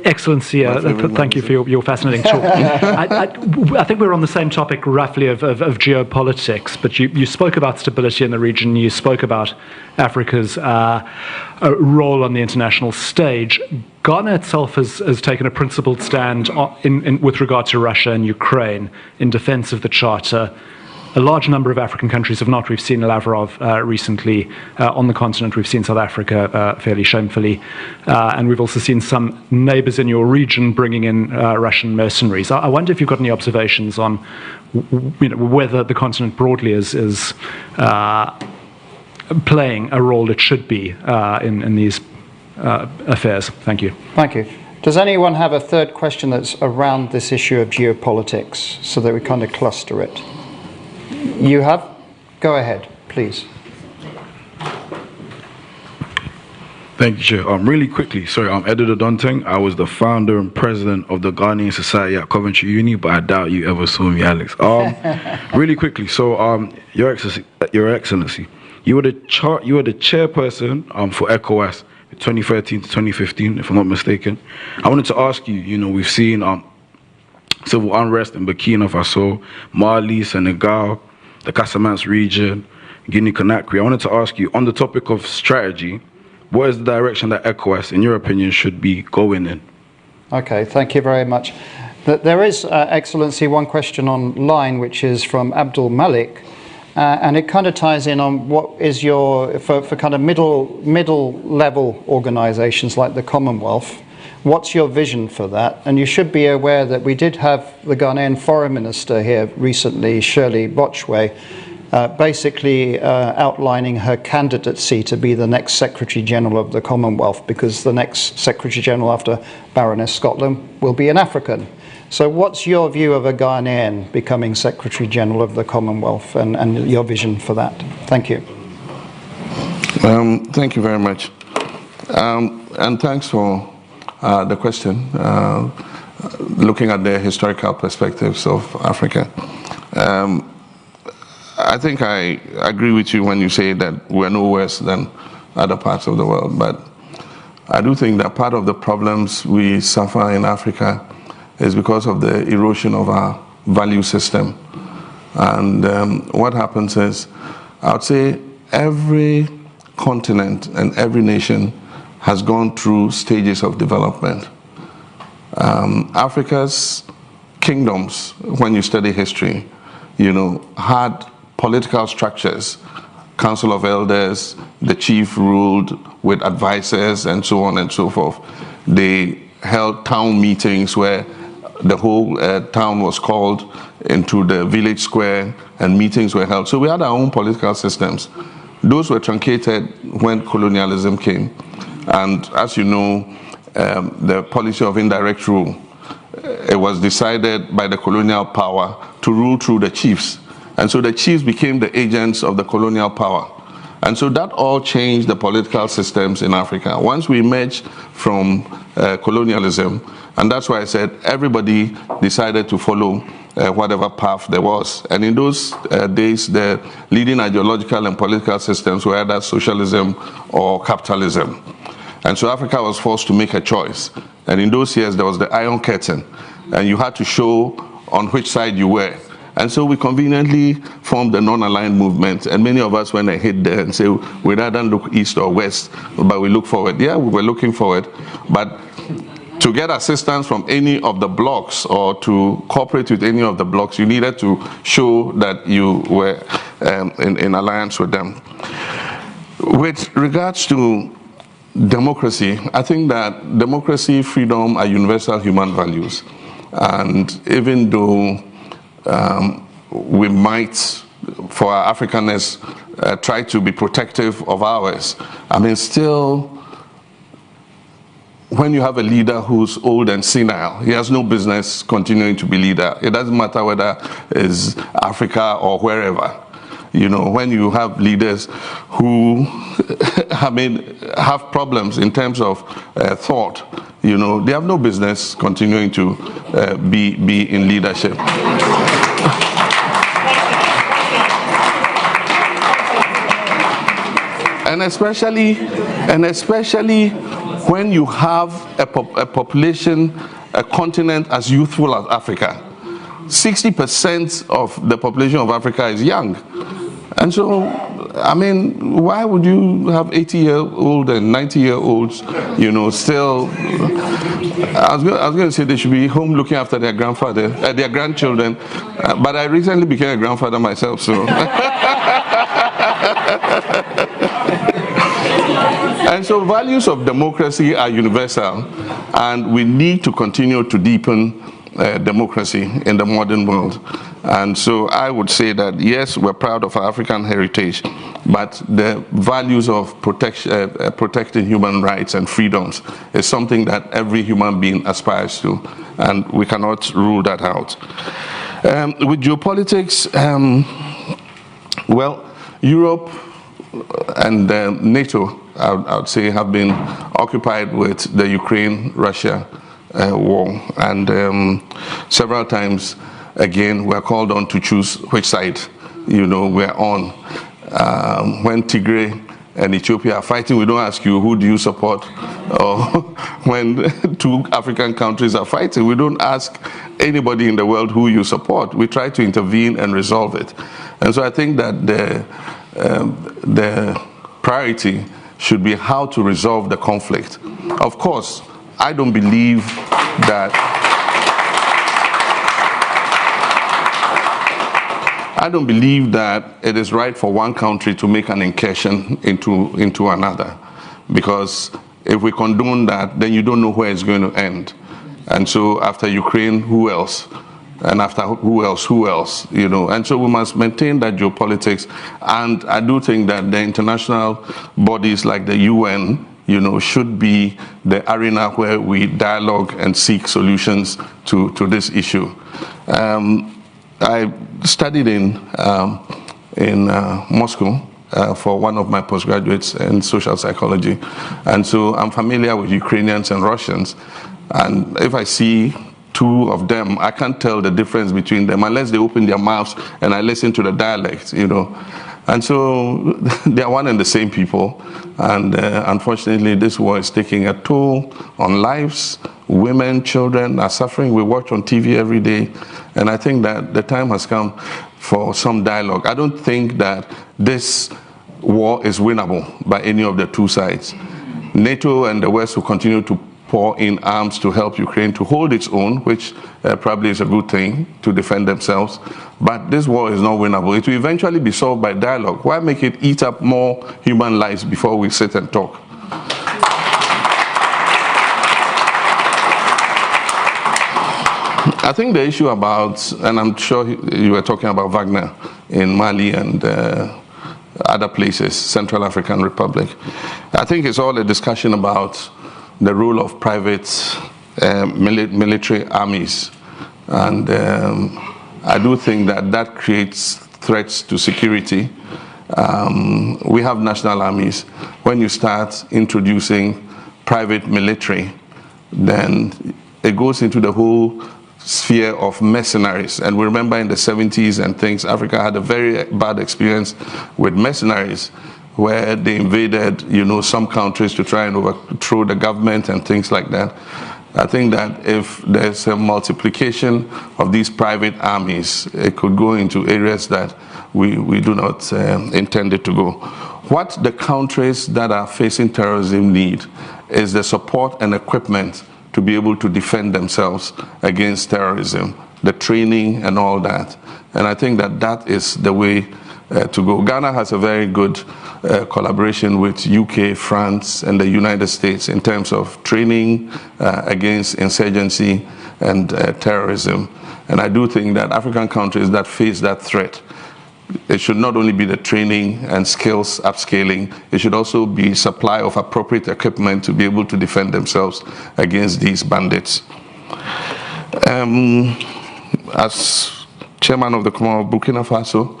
Excellency, thank you for your fascinating talk. I think we're on the same topic roughly of geopolitics, but you spoke about stability in the region, you spoke about Africa's role on the international stage. Ghana itself has taken a principled stand with regard to Russia and Ukraine in defense of the Charter. A large number of African countries have not. We've seen Lavrov recently on the continent. We've seen South Africa fairly shamefully. And we've also seen some neighbors in your region bringing in Russian mercenaries. I wonder if you've got any observations on whether the continent broadly is playing a role it should be in these affairs. Thank you. Thank you. Does anyone have a third question that's around this issue of geopolitics so that we kind of cluster it? You have? Go ahead, please. Thank you, Chair. Really quickly, sorry, I'm Edward Adonteng. I was the founder and president of the Ghanaian Society at Coventry Uni, but I doubt you ever saw me, Alex. Really quickly, so Your Excellency, you were the chairperson for ECOWAS 2013 to 2015, if I'm not mistaken. I wanted to ask you, we've seen civil unrest in Burkina Faso, Mali, Senegal, the Casamance region, Guinea-Conakry. I wanted to ask you, on the topic of strategy, what is the direction that ECOWAS, in your opinion, should be going in? Okay, thank you very much. There is, Excellency, one question online, which is from Abdul Malik, and it kind of ties in on what is for kind of middle level organizations like the Commonwealth. What's your vision for that? And you should be aware that we did have the Ghanaian Foreign Minister here recently, Shirley Bochwe, basically outlining her candidacy to be the next Secretary General of the Commonwealth, because the next Secretary General after Baroness Scotland will be an African. So what's your view of a Ghanaian becoming Secretary General of the Commonwealth, and your vision for that? Thank you. Thank you very much. And thanks for the question, looking at the historical perspectives of Africa. I think I agree with you when you say that we're no worse than other parts of the world, but I do think that part of the problems we suffer in Africa is because of the erosion of our value system. And what happens is, I would say every continent and every nation has gone through stages of development. Africa's kingdoms, when you study history, had political structures, council of elders, the chief ruled with advisors, and so on and so forth. They held town meetings where the whole town was called into the village square and meetings were held. So we had our own political systems. Those were truncated when colonialism came. And as you know, the policy of indirect rule, it was decided by the colonial power to rule through the chiefs. And so the chiefs became the agents of the colonial power. And so that all changed the political systems in Africa. Once we emerged from colonialism, and that's why I said everybody decided to follow whatever path there was. And in those days, the leading ideological and political systems were either socialism or capitalism. And so Africa was forced to make a choice. And in those years, there was the Iron Curtain, and you had to show on which side you were. And so we conveniently formed the non-aligned movement, and many of us went and hid there and say, we rather look east or west, but we look forward. Yeah, we were looking forward, but to get assistance from any of the blocks or to cooperate with any of the blocks, you needed to show that you were in alliance with them. With regards to democracy, I think that democracy, freedom are universal human values. And even though we might, for our Africanness, try to be protective of ours, I mean, still, when you have a leader who's old and senile, he has no business continuing to be leader. It doesn't matter whether it's Africa or wherever. You know, when you have leaders who, I mean, have problems in terms of thought, you know, they have no business continuing to be in leadership. And especially when you have a population, a continent as youthful as Africa. 60% of the population of Africa is young. And so, I mean, why would you have 80-year-old and 90-year-olds, you know, still, I was going to say they should be home looking after their grandfather, their grandchildren, but I recently became a grandfather myself, so. And so values of democracy are universal, and we need to continue to deepen democracy in the modern world. And so I would say that, yes, we're proud of our African heritage, but the values of protecting human rights and freedoms is something that every human being aspires to, and we cannot rule that out. With geopolitics, well, Europe and NATO, I would say, have been occupied with the Ukraine-Russia war, and several times, again, we're called on to choose which side, you know, we're on. When Tigray and Ethiopia are fighting, we don't ask you, who do you support? Or when two African countries are fighting, we don't ask anybody in the world who you support. We try to intervene and resolve it. And so I think that the priority should be how to resolve the conflict. Of course, I don't believe that it is right for one country to make an incursion into another, because if we condone that, then you don't know where it's going to end. And so after Ukraine, who else? And after who else, you know? And so we must maintain that geopolitics. And I do think that the international bodies like the UN, you know, should be the arena where we dialogue and seek solutions to this issue. I studied in Moscow for one of my postgraduates in social psychology, and so I'm familiar with Ukrainians and Russians. And if I see two of them, I can't tell the difference between them unless they open their mouths and I listen to the dialect, you know. And so they are one and the same people, and unfortunately this war is taking a toll on lives. Women, children are suffering. We watch on TV every day, and I think that the time has come for some dialogue. I don't think that this war is winnable by any of the two sides. NATO and the West will continue to pour in arms to help Ukraine to hold its own, which probably is a good thing to defend themselves. But this war is not winnable. It will eventually be solved by dialogue. Why make it eat up more human lives before we sit and talk? I think the issue about, and I'm sure you were talking about Wagner in Mali and other places, Central African Republic. I think it's all a discussion about the role of private military armies. And I do think that that creates threats to security. We have national armies. When you start introducing private military, then it goes into the whole sphere of mercenaries. And we remember in the 70s and things, Africa had a very bad experience with mercenaries, where they invaded, some countries to try and overthrow the government and things like that. I think that if there's a multiplication of these private armies, it could go into areas that we do not intend it to go. What the countries that are facing terrorism need is the support and equipment to be able to defend themselves against terrorism, the training and all that. And I think that that is the way to go. Ghana has a very good collaboration with UK, France, and the United States in terms of training against insurgency and terrorism. And I do think that African countries that face that threat, it should not only be the training and skills upscaling, it should also be supply of appropriate equipment to be able to defend themselves against these bandits. As chairman of the Commonwealth of Burkina Faso,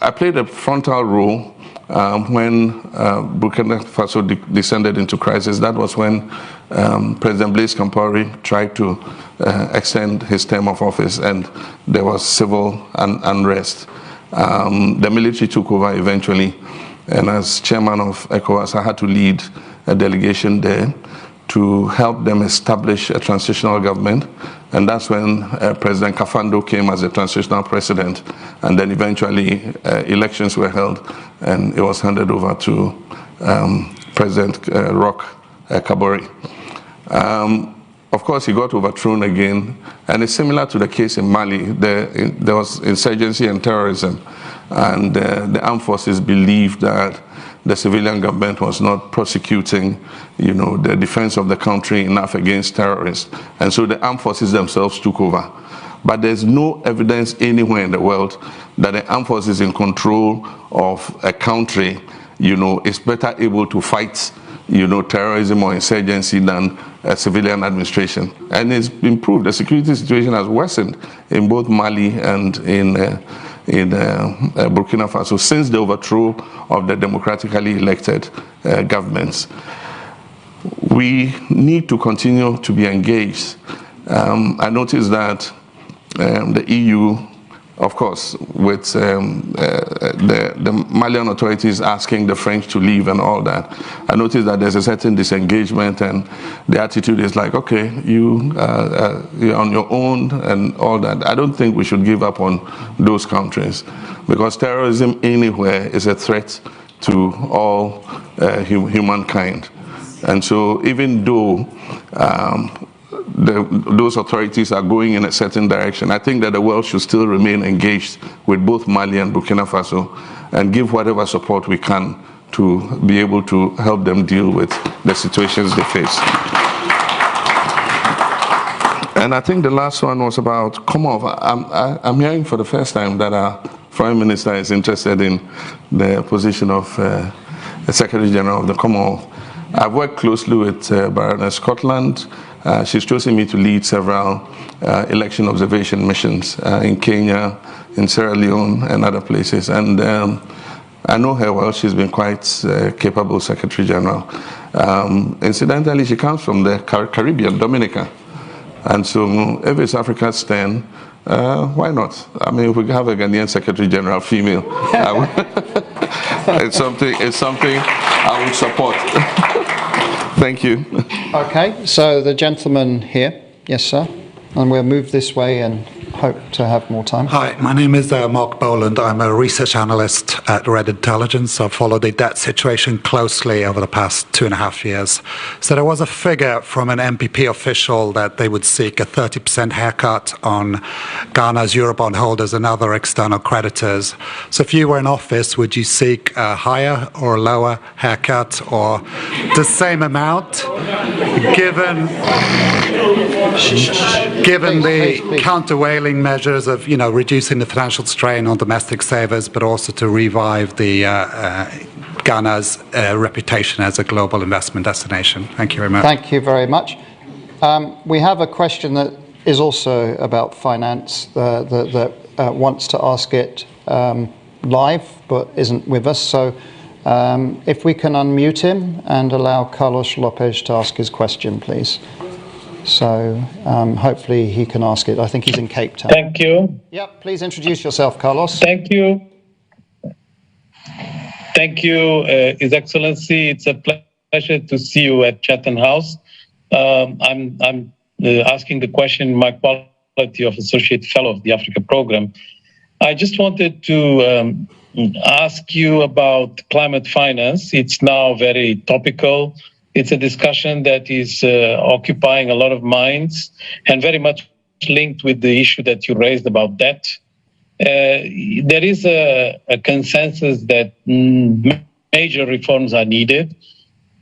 I played a frontal role when Burkina Faso descended into crisis. That was when President Blaise Compaoré tried to extend his term of office, and there was civil unrest. The military took over eventually, and as chairman of ECOWAS, I had to lead a delegation there to help them establish a transitional government. And that's when President Kafando came as a transitional president. And then eventually elections were held, and it was handed over to President Roch Kabore. Of course, he got overthrown again. And it's similar to the case in Mali. There was insurgency and terrorism. And the armed forces believed that the civilian government was not prosecuting, the defense of the country enough against terrorists. And so the armed forces themselves took over. But there's no evidence anywhere in the world that the armed forces in control of a country, is better able to fight, terrorism or insurgency than a civilian administration. And it's improved. The security situation has worsened in both Mali and in Burkina Faso since the overthrow of the democratically elected governments. We need to continue to be engaged. I noticed that the EU, of course, with the Malian authorities asking the French to leave and all that, I noticed that there's a certain disengagement, and the attitude is like, okay, you're on your own and all that. I don't think we should give up on those countries, because terrorism anywhere is a threat to all humankind. And so even though those authorities are going in a certain direction, I think that the world should still remain engaged with both Mali and Burkina Faso and give whatever support we can to be able to help them deal with the situations they face. And I think the last one was about Commonwealth. I'm hearing for the first time that our Foreign Minister is interested in the position of the Secretary General of the Commonwealth. I've worked closely with Baroness Scotland. She's chosen me to lead several election observation missions in Kenya, in Sierra Leone, and other places. And I know her well. She's been quite capable Secretary General. Incidentally, she comes from the Caribbean, Dominica. And so if it's Africa's turn, why not? I mean, if we have a Ghanaian Secretary General, female, it's something I would support. Thank you. Okay, so the gentleman here, yes, sir, and we'll move this way and hope to have more time. Hi, my name is Mark Boland. I'm a research analyst at Red Intelligence. I've followed the debt situation closely over the past 2.5 years. So there was a figure from an MPP official that they would seek a 30% haircut on Ghana's Eurobond holders and other external creditors. So if you were in office, would you seek a higher or lower haircut, or the same amount, given Given the please. countervailing measures of, reducing the financial strain on domestic savers, but also to revive the Ghana's reputation as a global investment destination. Thank you very much. Thank you very much. We have a question that is also about finance that wants to ask it live, but isn't with us. So if we can unmute him and allow Carlos Lopez to ask his question, please. So hopefully he can ask it. I think he's in Cape Town. Thank you. Yep, please introduce yourself, Carlos. Thank you. Thank you, His Excellency. It's a pleasure to see you at Chatham House. I'm asking the question in my quality of Associate Fellow of the Africa Program. I just wanted to ask you about climate finance. It's now very topical. It's a discussion that is occupying a lot of minds and very much linked with the issue that you raised about debt. There is a consensus that major reforms are needed.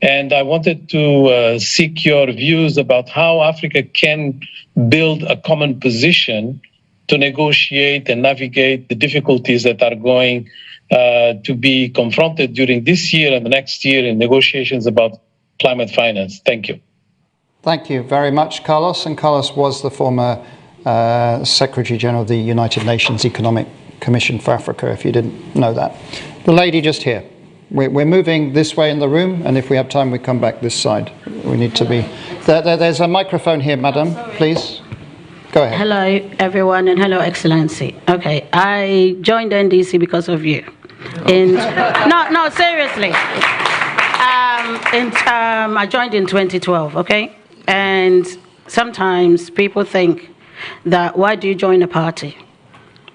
And I wanted to seek your views about how Africa can build a common position to negotiate and navigate the difficulties that are going to be confronted during this year and the next year in negotiations about climate finance. Thank you. Thank you very much, Carlos. And Carlos was the former Secretary General of the United Nations Economic Commission for Africa, if you didn't know that. The lady just here. We're moving this way in the room, and if we have time, we come back this side. We need to be... There's a microphone here, madam, please. Go ahead. Hello, everyone, and hello, Excellency. Okay, I joined NDC because of you. No, seriously. I joined in 2012, okay? And sometimes people think that, why do you join a party?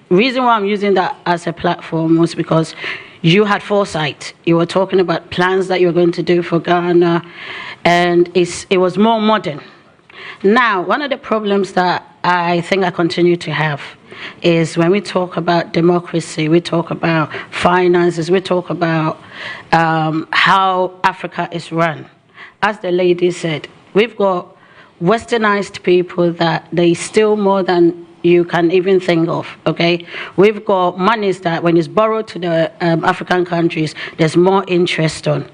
Reason why I'm using that as a platform was because you had foresight. You were talking about plans that you were going to do for Ghana, and it was more modern. Now, one of the problems that I think I continue to have is when we talk about democracy, we talk about finances, we talk about how Africa is run. As the lady said, we've got westernized people that they steal more than you can even think of, okay? We've got monies that when it's borrowed to the African countries, there's more interest on.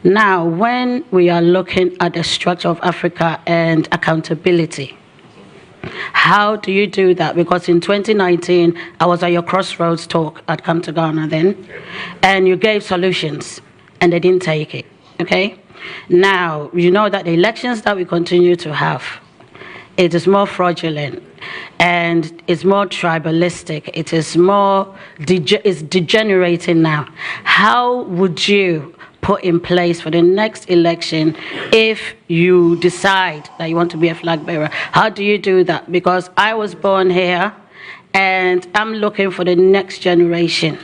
Now, when we are looking at the structure of Africa and accountability, how do you do that? Because in 2019, I was at your Crossroads talk at Come to Ghana then, and you gave solutions, and they didn't take it, okay? Now, you know that the elections that we continue to have, it is more fraudulent, and it's more tribalistic. It is more, it's degenerating now. How would you put in place for the next election if you decide that you want to be a flag bearer? How do you do that? Because I was born here, and I'm looking for the next generation,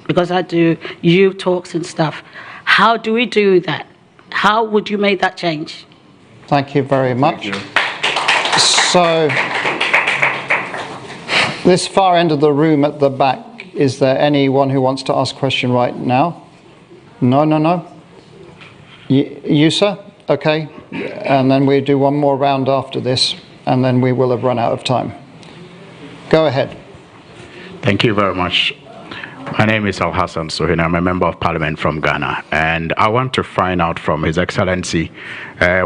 because I do youth talks and stuff. How do we do that? How would you make that change? Thank you very much. So, this far end of the room at the back, is there anyone who wants to ask a question right now? No. You, sir? Okay. And then we do one more round after this, and then we will have run out of time. Go ahead. Thank you very much. My name is Al Hassan Sohin. I'm a member of parliament from Ghana, and I want to find out from His Excellency,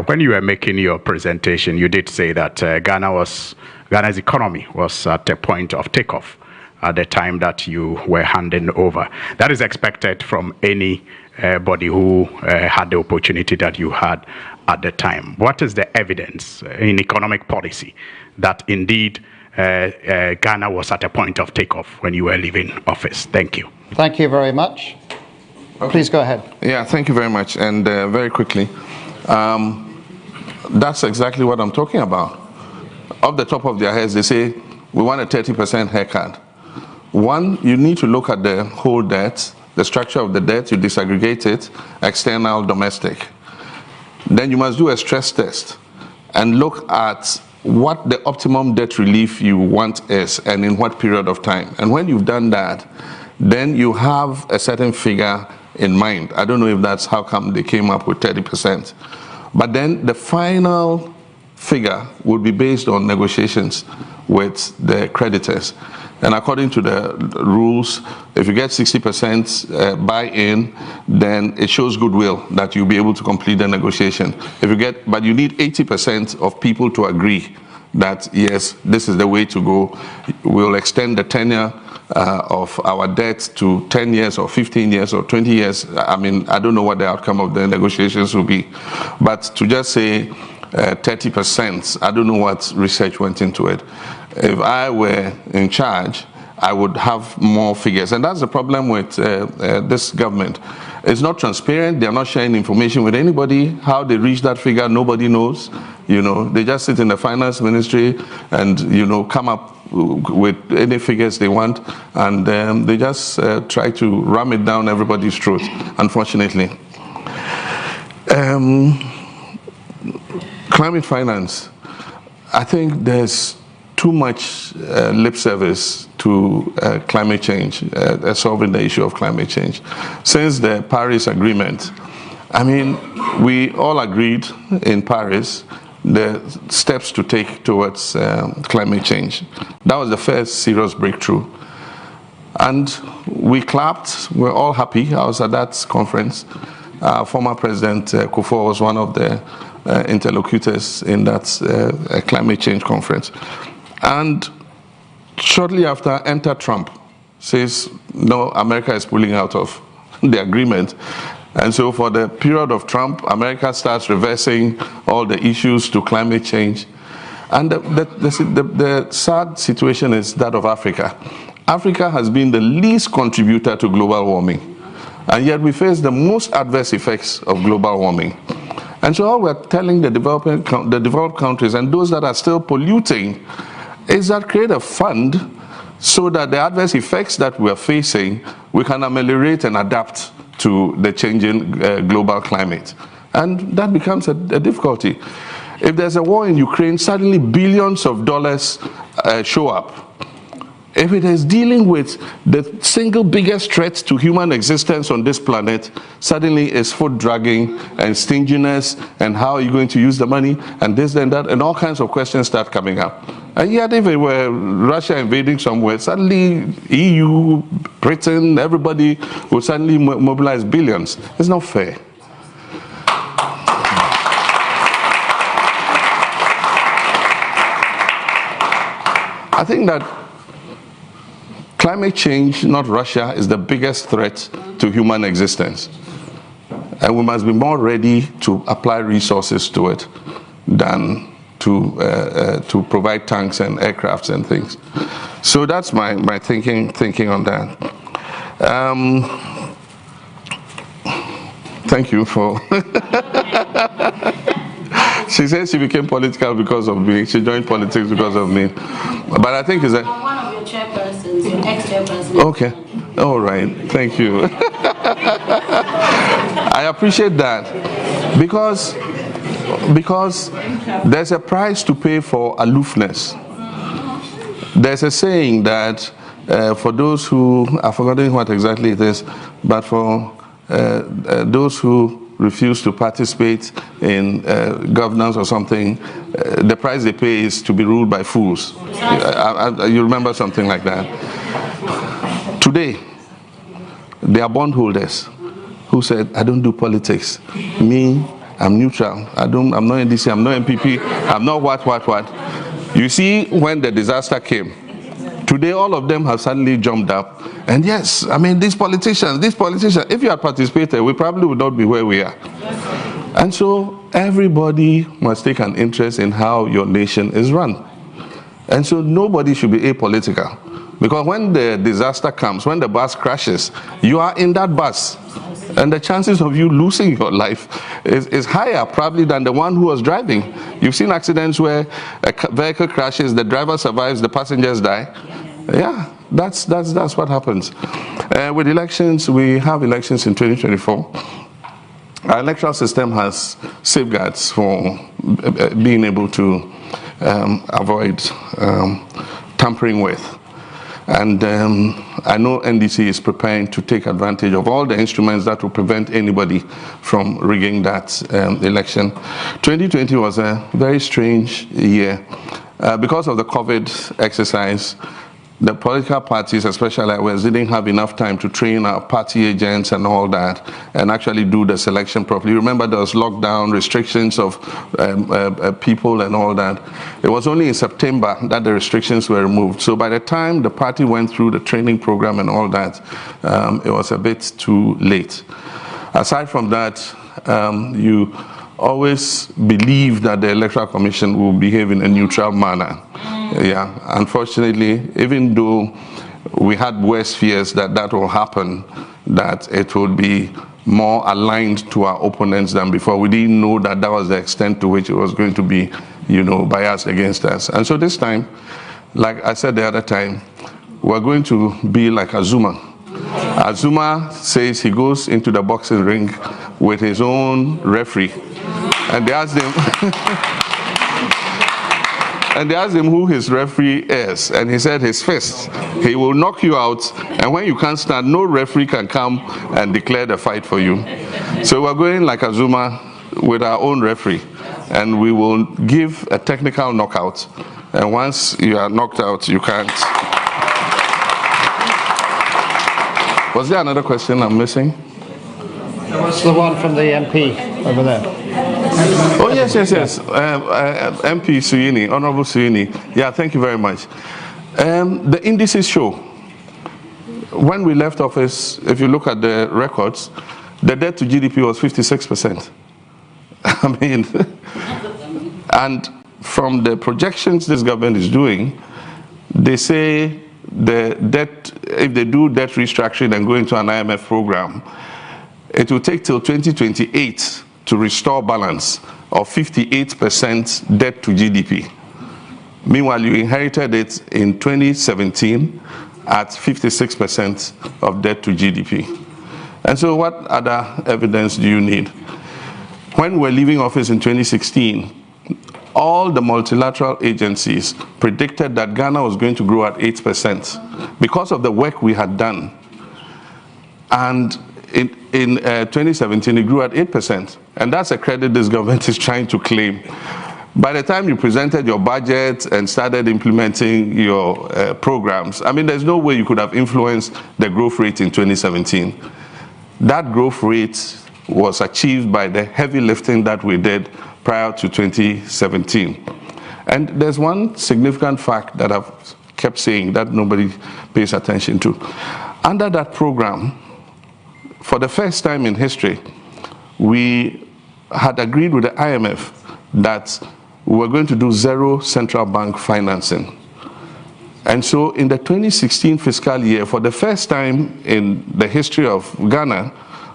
when you were making your presentation, you did say that Ghana's economy was at a point of takeoff at the time that you were handing over. That is expected from anybody who had the opportunity that you had at the time. What is the evidence in economic policy that indeed Ghana was at a point of takeoff when you were leaving office? Thank you. Thank you very much. Okay. Please go ahead. Yeah, thank you very much. And very quickly, that's exactly what I'm talking about. Off the top of their heads, they say, we want a 30% haircut. One, you need to look at the whole debt, the structure of the debt, you disaggregate it, external, domestic. Then you must do a stress test and look at what the optimum debt relief you want is and in what period of time. And when you've done that, then you have a certain figure in mind. I don't know if that's how come they came up with 30%. But then the final figure would be based on negotiations with the creditors. And according to the rules, if you get 60% buy-in, then it shows goodwill that you'll be able to complete the negotiation. But you need 80% of people to agree that, yes, this is the way to go. We'll extend the tenure of our debt to 10 years or 15 years or 20 years. I mean, I don't know what the outcome of the negotiations will be. But to just say 30%, I don't know what research went into it. If I were in charge, I would have more figures. And that's the problem with this government. It's not transparent. They're not sharing information with anybody. How they reach that figure, nobody knows. You know, they just sit in the finance ministry and, you know, come up with any figures they want, and they just try to ram it down everybody's throat, unfortunately. Climate finance, I think there's too much lip service to climate change, solving the issue of climate change. Since the Paris Agreement, I mean, we all agreed in Paris the steps to take towards climate change. That was the first serious breakthrough. And we clapped, we're all happy. I was at that conference. Former President Kufuor was one of the interlocutors in that climate change conference. And shortly after, enter Trump, says, no, America is pulling out of the agreement. And so for the period of Trump, America starts reversing all the issues to climate change. And the sad situation is that of Africa. Africa has been the least contributor to global warming. And yet we face the most adverse effects of global warming. And so all we're telling the developed countries and those that are still polluting is that create a fund so that the adverse effects that we're facing, we can ameliorate and adapt to the changing global climate. And that becomes a difficulty. If there's a war in Ukraine, suddenly billions of dollars show up. If it is dealing with the single biggest threat to human existence on this planet, suddenly it's foot dragging and stinginess and how are you going to use the money and this and that, and all kinds of questions start coming up. And yet if it were Russia invading somewhere, suddenly EU, Britain, everybody would suddenly mobilize billions. It's not fair. I think that climate change, not Russia, is the biggest threat to human existence. And we must be more ready to apply resources to it than to provide tanks and aircrafts and things. So that's my thinking on that. Thank you for... She says she became political because of me. She joined politics because of me. But I think it's a... I'm one of your chairpersons, your ex-chairperson. Okay. All right. Thank you. I appreciate that because there's a price to pay for aloofness. There's a saying that for those who, I've forgotten what exactly it is, but for those who refuse to participate in governance or something, the price they pay is to be ruled by fools. You remember something like that. Today, there are bondholders who said, I don't do politics. Me, I'm neutral. I'm not NDC, I'm not MPP, I'm not what. You see, when the disaster came, today all of them have suddenly jumped up. And yes, I mean, these politicians, if you had participated, we probably would not be where we are. And so everybody must take an interest in how your nation is run. And so nobody should be apolitical. Because when the disaster comes, when the bus crashes, you are in that bus. And the chances of you losing your life is higher probably than the one who was driving. You've seen accidents where a vehicle crashes, the driver survives, the passengers die. Yeah, that's what happens. With elections, we have elections in 2024. Our electoral system has safeguards for being able to avoid tampering with. And I know NDC is preparing to take advantage of all the instruments that will prevent anybody from rigging that election. 2020 was a very strange year. Because of the COVID exercise, the political parties, especially ours, didn't have enough time to train our party agents and all that and actually do the selection properly. Remember, there was lockdown, restrictions of people and all that. It was only in September that the restrictions were removed. So by the time the party went through the training program and all that, it was a bit too late. Aside from that, you always believe that the Electoral Commission will behave in a neutral manner. Yeah, unfortunately, even though we had worse fears that that will happen, that it would be more aligned to our opponents than before, we didn't know that that was the extent to which it was going to be, biased against us. And so this time, like I said the other time, we're going to be like Azuma. Azuma says he goes into the boxing ring with his own referee, and they asked him, and they asked him who his referee is, and he said his fist. He will knock you out, and when you can't stand, no referee can come and declare the fight for you. So we're going like Azuma with our own referee, and we will give a technical knockout, and once you are knocked out, you can't. Was there another question I'm missing? That was the one from the MP over there. Oh, yes. MP Suyini, Honorable Suyini. Yeah, thank you very much. The indices show, when we left office, if you look at the records, the debt to GDP was 56%. I mean, and from the projections this government is doing, they say the debt, if they do debt restructuring and go into an IMF program, it will take till 2028 to restore balance of 58% debt to GDP. Meanwhile, you inherited it in 2017 at 56% of debt to GDP. And so what other evidence do you need? When we're leaving office in 2016, all the multilateral agencies predicted that Ghana was going to grow at 8% because of the work we had done. And in 2017, it grew at 8%. And that's a credit this government is trying to claim. By the time you presented your budget and started implementing your programs, I mean, there's no way you could have influenced the growth rate in 2017. That growth rate was achieved by the heavy lifting that we did prior to 2017. And there's one significant fact that I've kept saying that nobody pays attention to. Under that program, for the first time in history, we had agreed with the IMF that we were going to do zero central bank financing. And so in the 2016 fiscal year, for the first time in the history of Ghana,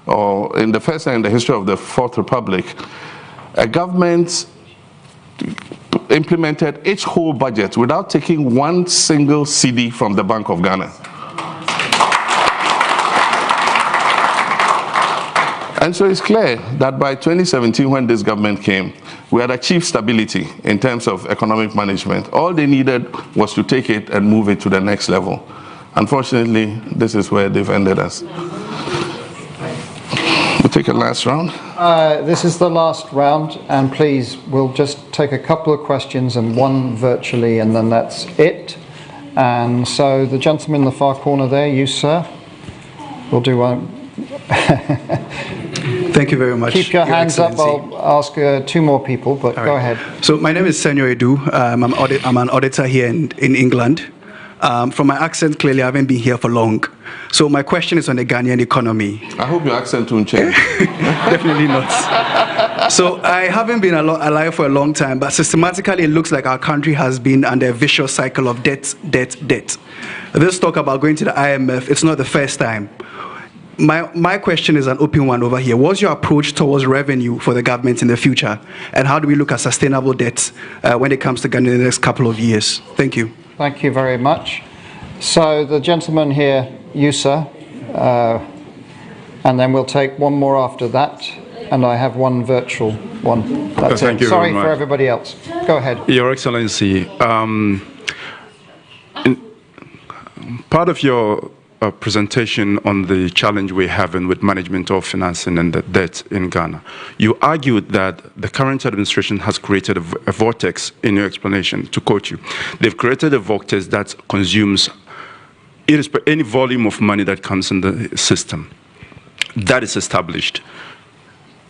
or in the first time in the history of the Fourth Republic, a government implemented its whole budget without taking one single CD from the Bank of Ghana. And so it's clear that by 2017, when this government came, we had achieved stability in terms of economic management. All they needed was to take it and move it to the next level. Unfortunately, this is where they've ended us. We'll take a last round. This is the last round, and please, we'll just take a couple of questions and one virtually, and then that's it. And so the gentleman in the far corner there, you, sir, we'll do one. Thank you very much. Keep your hands up. I'll ask two more people, but go ahead. So my name is Senyo Edu. I'm an auditor here in England. From my accent, clearly I haven't been here for long. So my question is on the Ghanaian economy. I hope your accent won't change. Definitely not. So I haven't been alive for a long time, but systematically it looks like our country has been under a vicious cycle of debt. This talk about going to the IMF, it's not the first time. My question is an open one over here. What's your approach towards revenue for the government in the future? And how do we look at sustainable debt when it comes to Ghana in the next couple of years? Thank you. Thank you very much. So the gentleman here, you, sir, and then we'll take one more after that. And I have one virtual one. That's Thank it. you Sorry very much. for everybody else. Go ahead. Your Excellency, Part of your presentation on the challenge we're having with management of financing and the debt in Ghana, you argued that the current administration has created a vortex, in your explanation, to quote you. They've created a vortex that consumes any volume of money that comes in the system. That is established.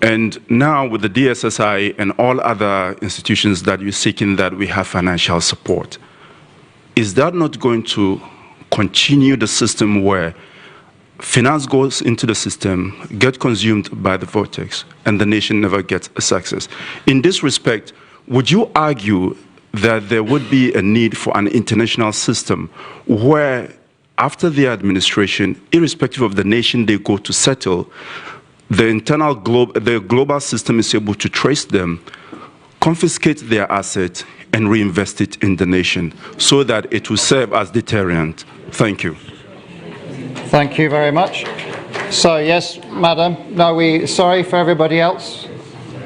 And now with the DSSI and all other institutions that you're seeking that we have financial support, is that not going to continue the system where finance goes into the system, get consumed by the vortex, and the nation never gets a success? In this respect, would you argue that there would be a need for an international system where, after the administration, irrespective of the nation they go to settle, the global system is able to trace them, confiscate their assets, and reinvest it in the nation so that it will serve as deterrent? Thank you. Thank you very much. So, yes, madam. No, sorry for everybody else.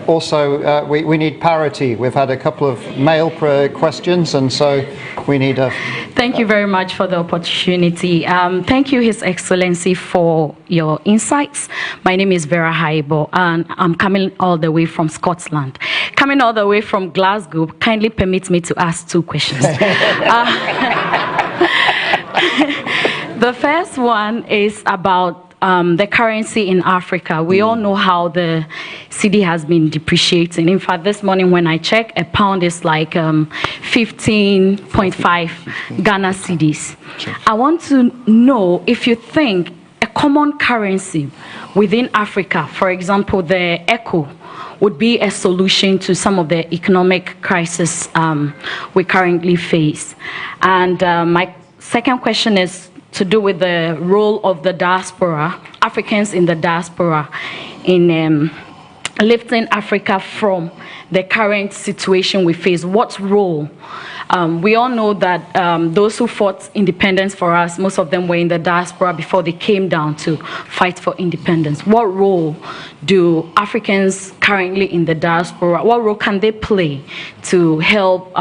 Also, we need parity. We've had a couple of male questions, and so we need a... Thank you very much for the opportunity. Thank you, His Excellency, for your insights. My name is Vera Haibo, and I'm coming all the way from Scotland. Coming all the way from Glasgow, kindly permit me to ask 2 questions. The first one is about the currency in Africa. We all know how the cedi has been depreciating. In fact, this morning when I checked, a pound is like 15.5 Ghana cedis. I want to know if you think a common currency within Africa, for example, the ECO, would be a solution to some of the economic crisis we currently face. And my second question is to do with the role of the diaspora, Africans in the diaspora, in lifting Africa from the current situation we face. What role? We all know that those who fought independence for us, most of them were in the diaspora before they came down to fight for independence. What role do Africans currently in the diaspora, what role can they play to help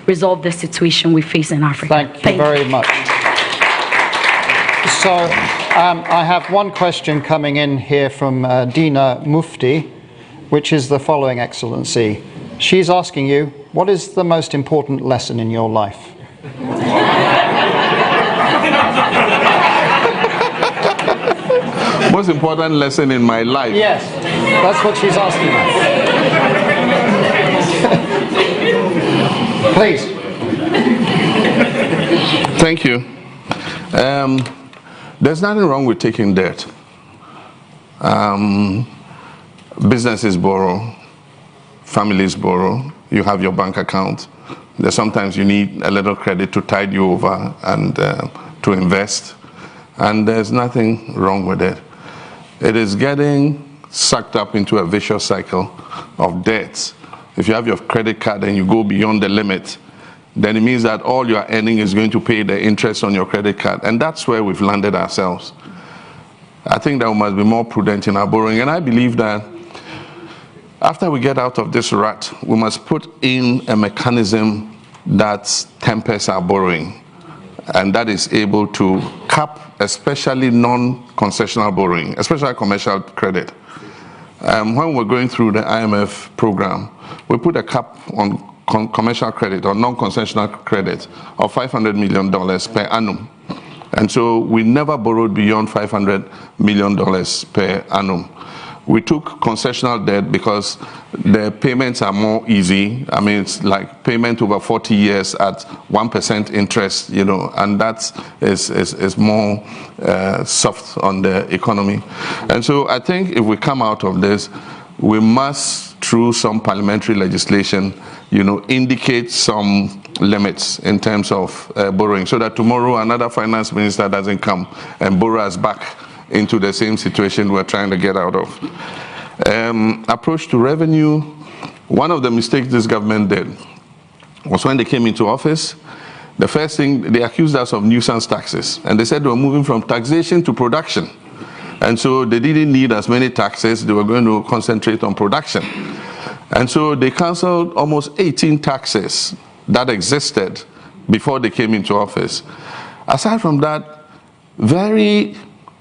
resolve the situation we face in Africa? Thank you very much. So I have one question coming in here from Dina Mufti, which is the following, Excellency. She's asking you, what is the most important lesson in your life? Most important lesson in my life? Yes, that's what she's asking you. Please. Thank you. There's nothing wrong with taking debt. Businesses borrow, families borrow, you have your bank account. Sometimes you need a little credit to tide you over and to invest, and there's nothing wrong with it. It is getting sucked up into a vicious cycle of debts. If you have your credit card and you go beyond the limit, then it means that all you are earning is going to pay the interest on your credit card. And that's where we've landed ourselves. I think that we must be more prudent in our borrowing. And I believe that after we get out of this rut, we must put in a mechanism that tempers our borrowing, and that is able to cap especially non-concessional borrowing, especially commercial credit. When we're going through the IMF program, we put a cap on commercial credit or non-concessional credit of $500 million per annum. And so we never borrowed beyond $500 million per annum. We took concessional debt because the payments are more easy. I mean, it's like payment over 40 years at 1% interest, you know, and that is more soft on the economy. And so I think if we come out of this, we must, through some parliamentary legislation, you know, indicate some limits in terms of borrowing, so that tomorrow another finance minister doesn't come and borrow us back into the same situation we're trying to get out of. Approach to revenue, one of the mistakes this government did was when they came into office, the first thing, they accused us of nuisance taxes, and they said they were moving from taxation to production. And so they didn't need as many taxes, they were going to concentrate on production. And so they cancelled almost 18 taxes that existed before they came into office. Aside from that, very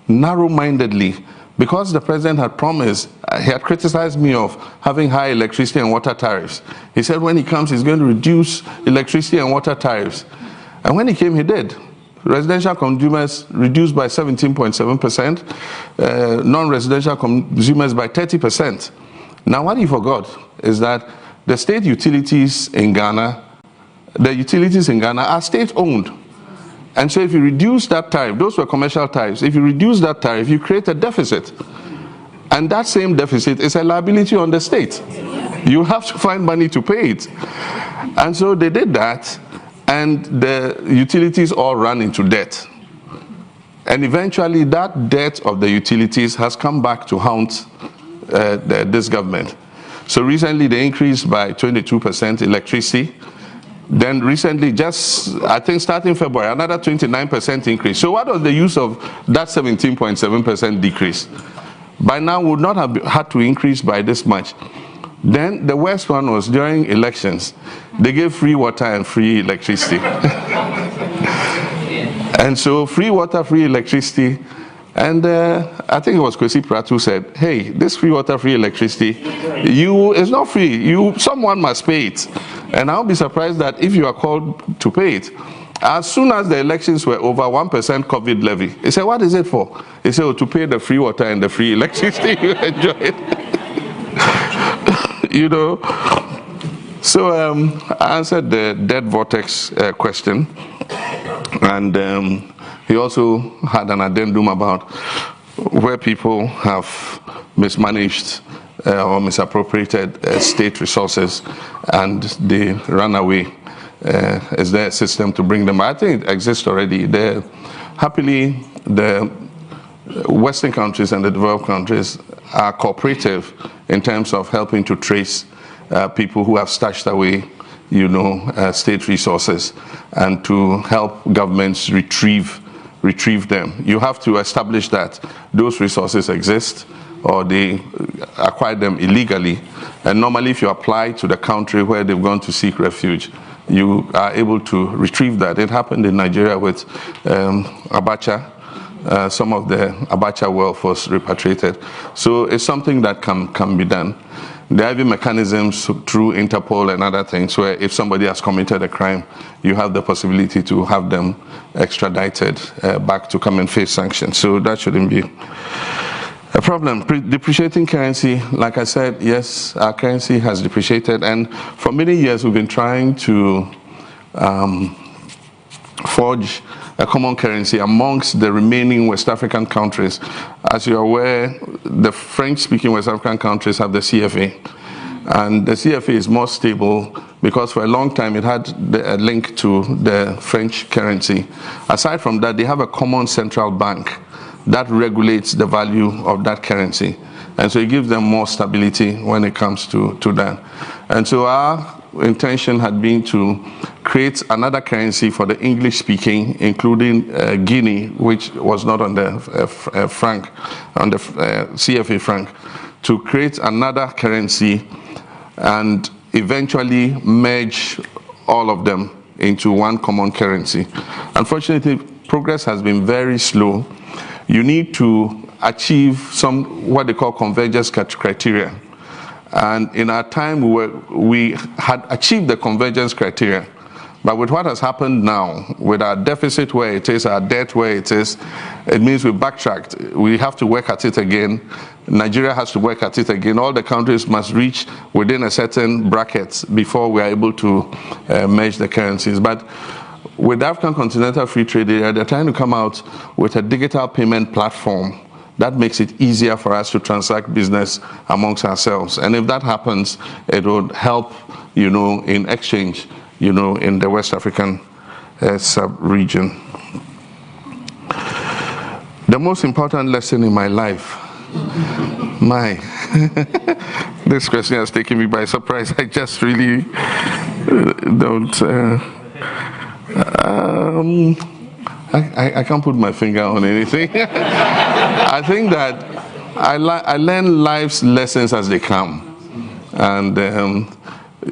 narrow-mindedly, because the president had promised, he had criticized me of having high electricity and water tariffs. He said when he comes, he's going to reduce electricity and water tariffs. And when he came, he did. Residential consumers reduced by 17.7%, non-residential consumers by 30%. Now, what he forgot is that the state utilities in Ghana, are state-owned. And so if you reduce that tariff, those were commercial tariffs, if you reduce that tariff, you create a deficit. And that same deficit is a liability on the state. You have to find money to pay it. And so they did that, and the utilities all ran into debt. And eventually that debt of the utilities has come back to haunt this government. So recently they increased by 22% electricity. Then recently, just I think starting February, another 29% increase. So what was the use of that 17.7% decrease? By now would not have had to increase by this much. Then the worst one was during elections. They gave free water and free electricity. And so free water, free electricity. And I think it was Kwesi Pratt who said, hey, this free water, free electricity, it's not free. Someone must pay it. And I'll be surprised that if you are called to pay it, as soon as the elections were over, 1% COVID levy. He said, what is it for? He said, oh, to pay the free water and the free electricity. You enjoy it. You know. So I answered the debt vortex question. And he also had an addendum about where people have mismanaged or misappropriated state resources and they run away. Is there a system to bring them? I think it exists already. Happily, the Western countries and the developed countries are cooperative in terms of helping to trace people who have stashed away, state resources, and to help governments retrieve them. You have to establish that those resources exist or they acquired them illegally. And normally if you apply to the country where they've gone to seek refuge, you are able to retrieve that. It happened in Nigeria with Abacha. Some of the Abacha wealth was repatriated. So it's something that can be done. There are even mechanisms through Interpol and other things where if somebody has committed a crime, you have the possibility to have them extradited back to come and face sanctions. So that shouldn't be a problem. Depreciating currency, like I said, yes, our currency has depreciated. And for many years, we've been trying to forge a common currency amongst the remaining West African countries. As you're aware, the French-speaking West African countries have the CFA. And the CFA is more stable because for a long time it had a link to the French currency. Aside from that, they have a common central bank that regulates the value of that currency. And so it gives them more stability when it comes to that. And so our intention had been to create another currency for the English-speaking, including Guinea, which was not on the franc, on the CFA franc, to create another currency and eventually merge all of them into one common currency. Unfortunately, progress has been very slow. You need to achieve what they call convergence criteria. And in our time, we had achieved the convergence criteria. But with what has happened now, with our deficit where it is, our debt where it is, it means we backtracked. We have to work at it again. Nigeria has to work at it again. All the countries must reach within a certain bracket before we are able to merge the currencies. But with the African Continental Free Trade Area, they're trying to come out with a digital payment platform that makes it easier for us to transact business amongst ourselves. And if that happens, it would help, in exchange, in the West African sub-region. The most important lesson in my life, this question has taken me by surprise. I just really don't, I can't put my finger on anything. I think that I learn life's lessons as they come. And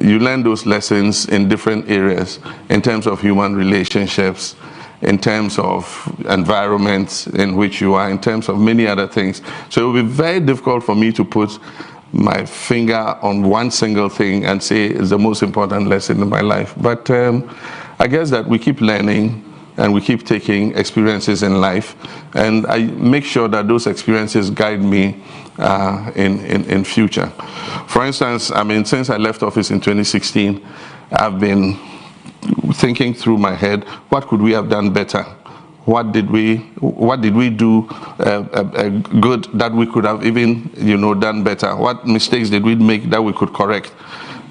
you learn those lessons in different areas in terms of human relationships, in terms of environment in which you are, in terms of many other things. So it will be very difficult for me to put my finger on one single thing and say it's the most important lesson in my life. But I guess that we keep learning and we keep taking experiences in life, and I make sure that those experiences guide me in future. For instance, I mean, since I left office in 2016, I've been thinking through my head, what could we have done better? What did we do good that we could have even, done better? What mistakes did we make that we could correct?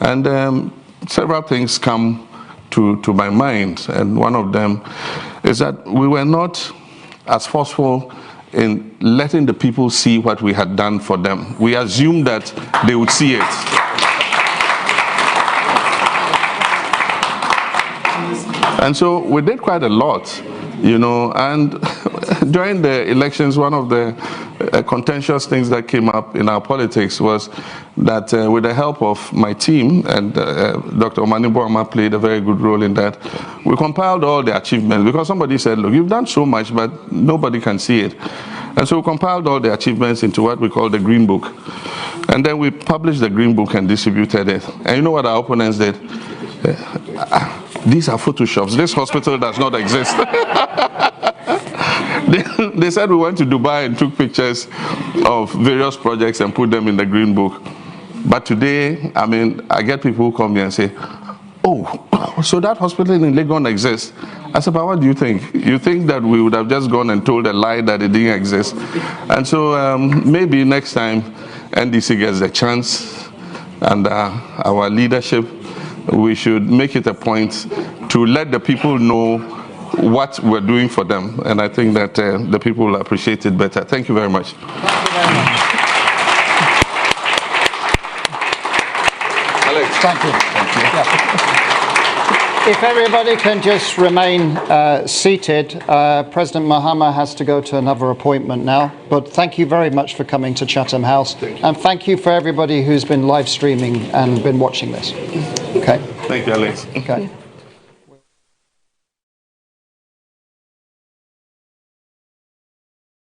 And several things come to my mind, and one of them is that we were not as forceful in letting the people see what we had done for them. We assumed that they would see it. And so we did quite a lot, and during the elections, one of the contentious things that came up in our politics was that with the help of my team, and Dr. Mahama played a very good role in that, we compiled all the achievements, because somebody said, look, you've done so much, but nobody can see it. And so we compiled all the achievements into what we call the Green Book. And then we published the Green Book and distributed it. And you know what our opponents did? These are Photoshops. This hospital does not exist. They said we went to Dubai and took pictures of various projects and put them in the Green Book. But today, I mean, I get people who come here and say, oh, so that hospital in Legon exists. I said, but what do you think? You think that we would have just gone and told a lie that it didn't exist? And so maybe next time NDC gets a chance, and our leadership, we should make it a point to let the people know what we're doing for them. And I think that the people will appreciate it better. Thank you very much. Thank you very much. Alex. Thank you. Thank you. Yeah. If everybody can just remain seated, President Mahama has to go to another appointment now. But thank you very much for coming to Chatham House. And thank you for everybody who's been live streaming and been watching this. Okay. Thank you, Alex. Okay.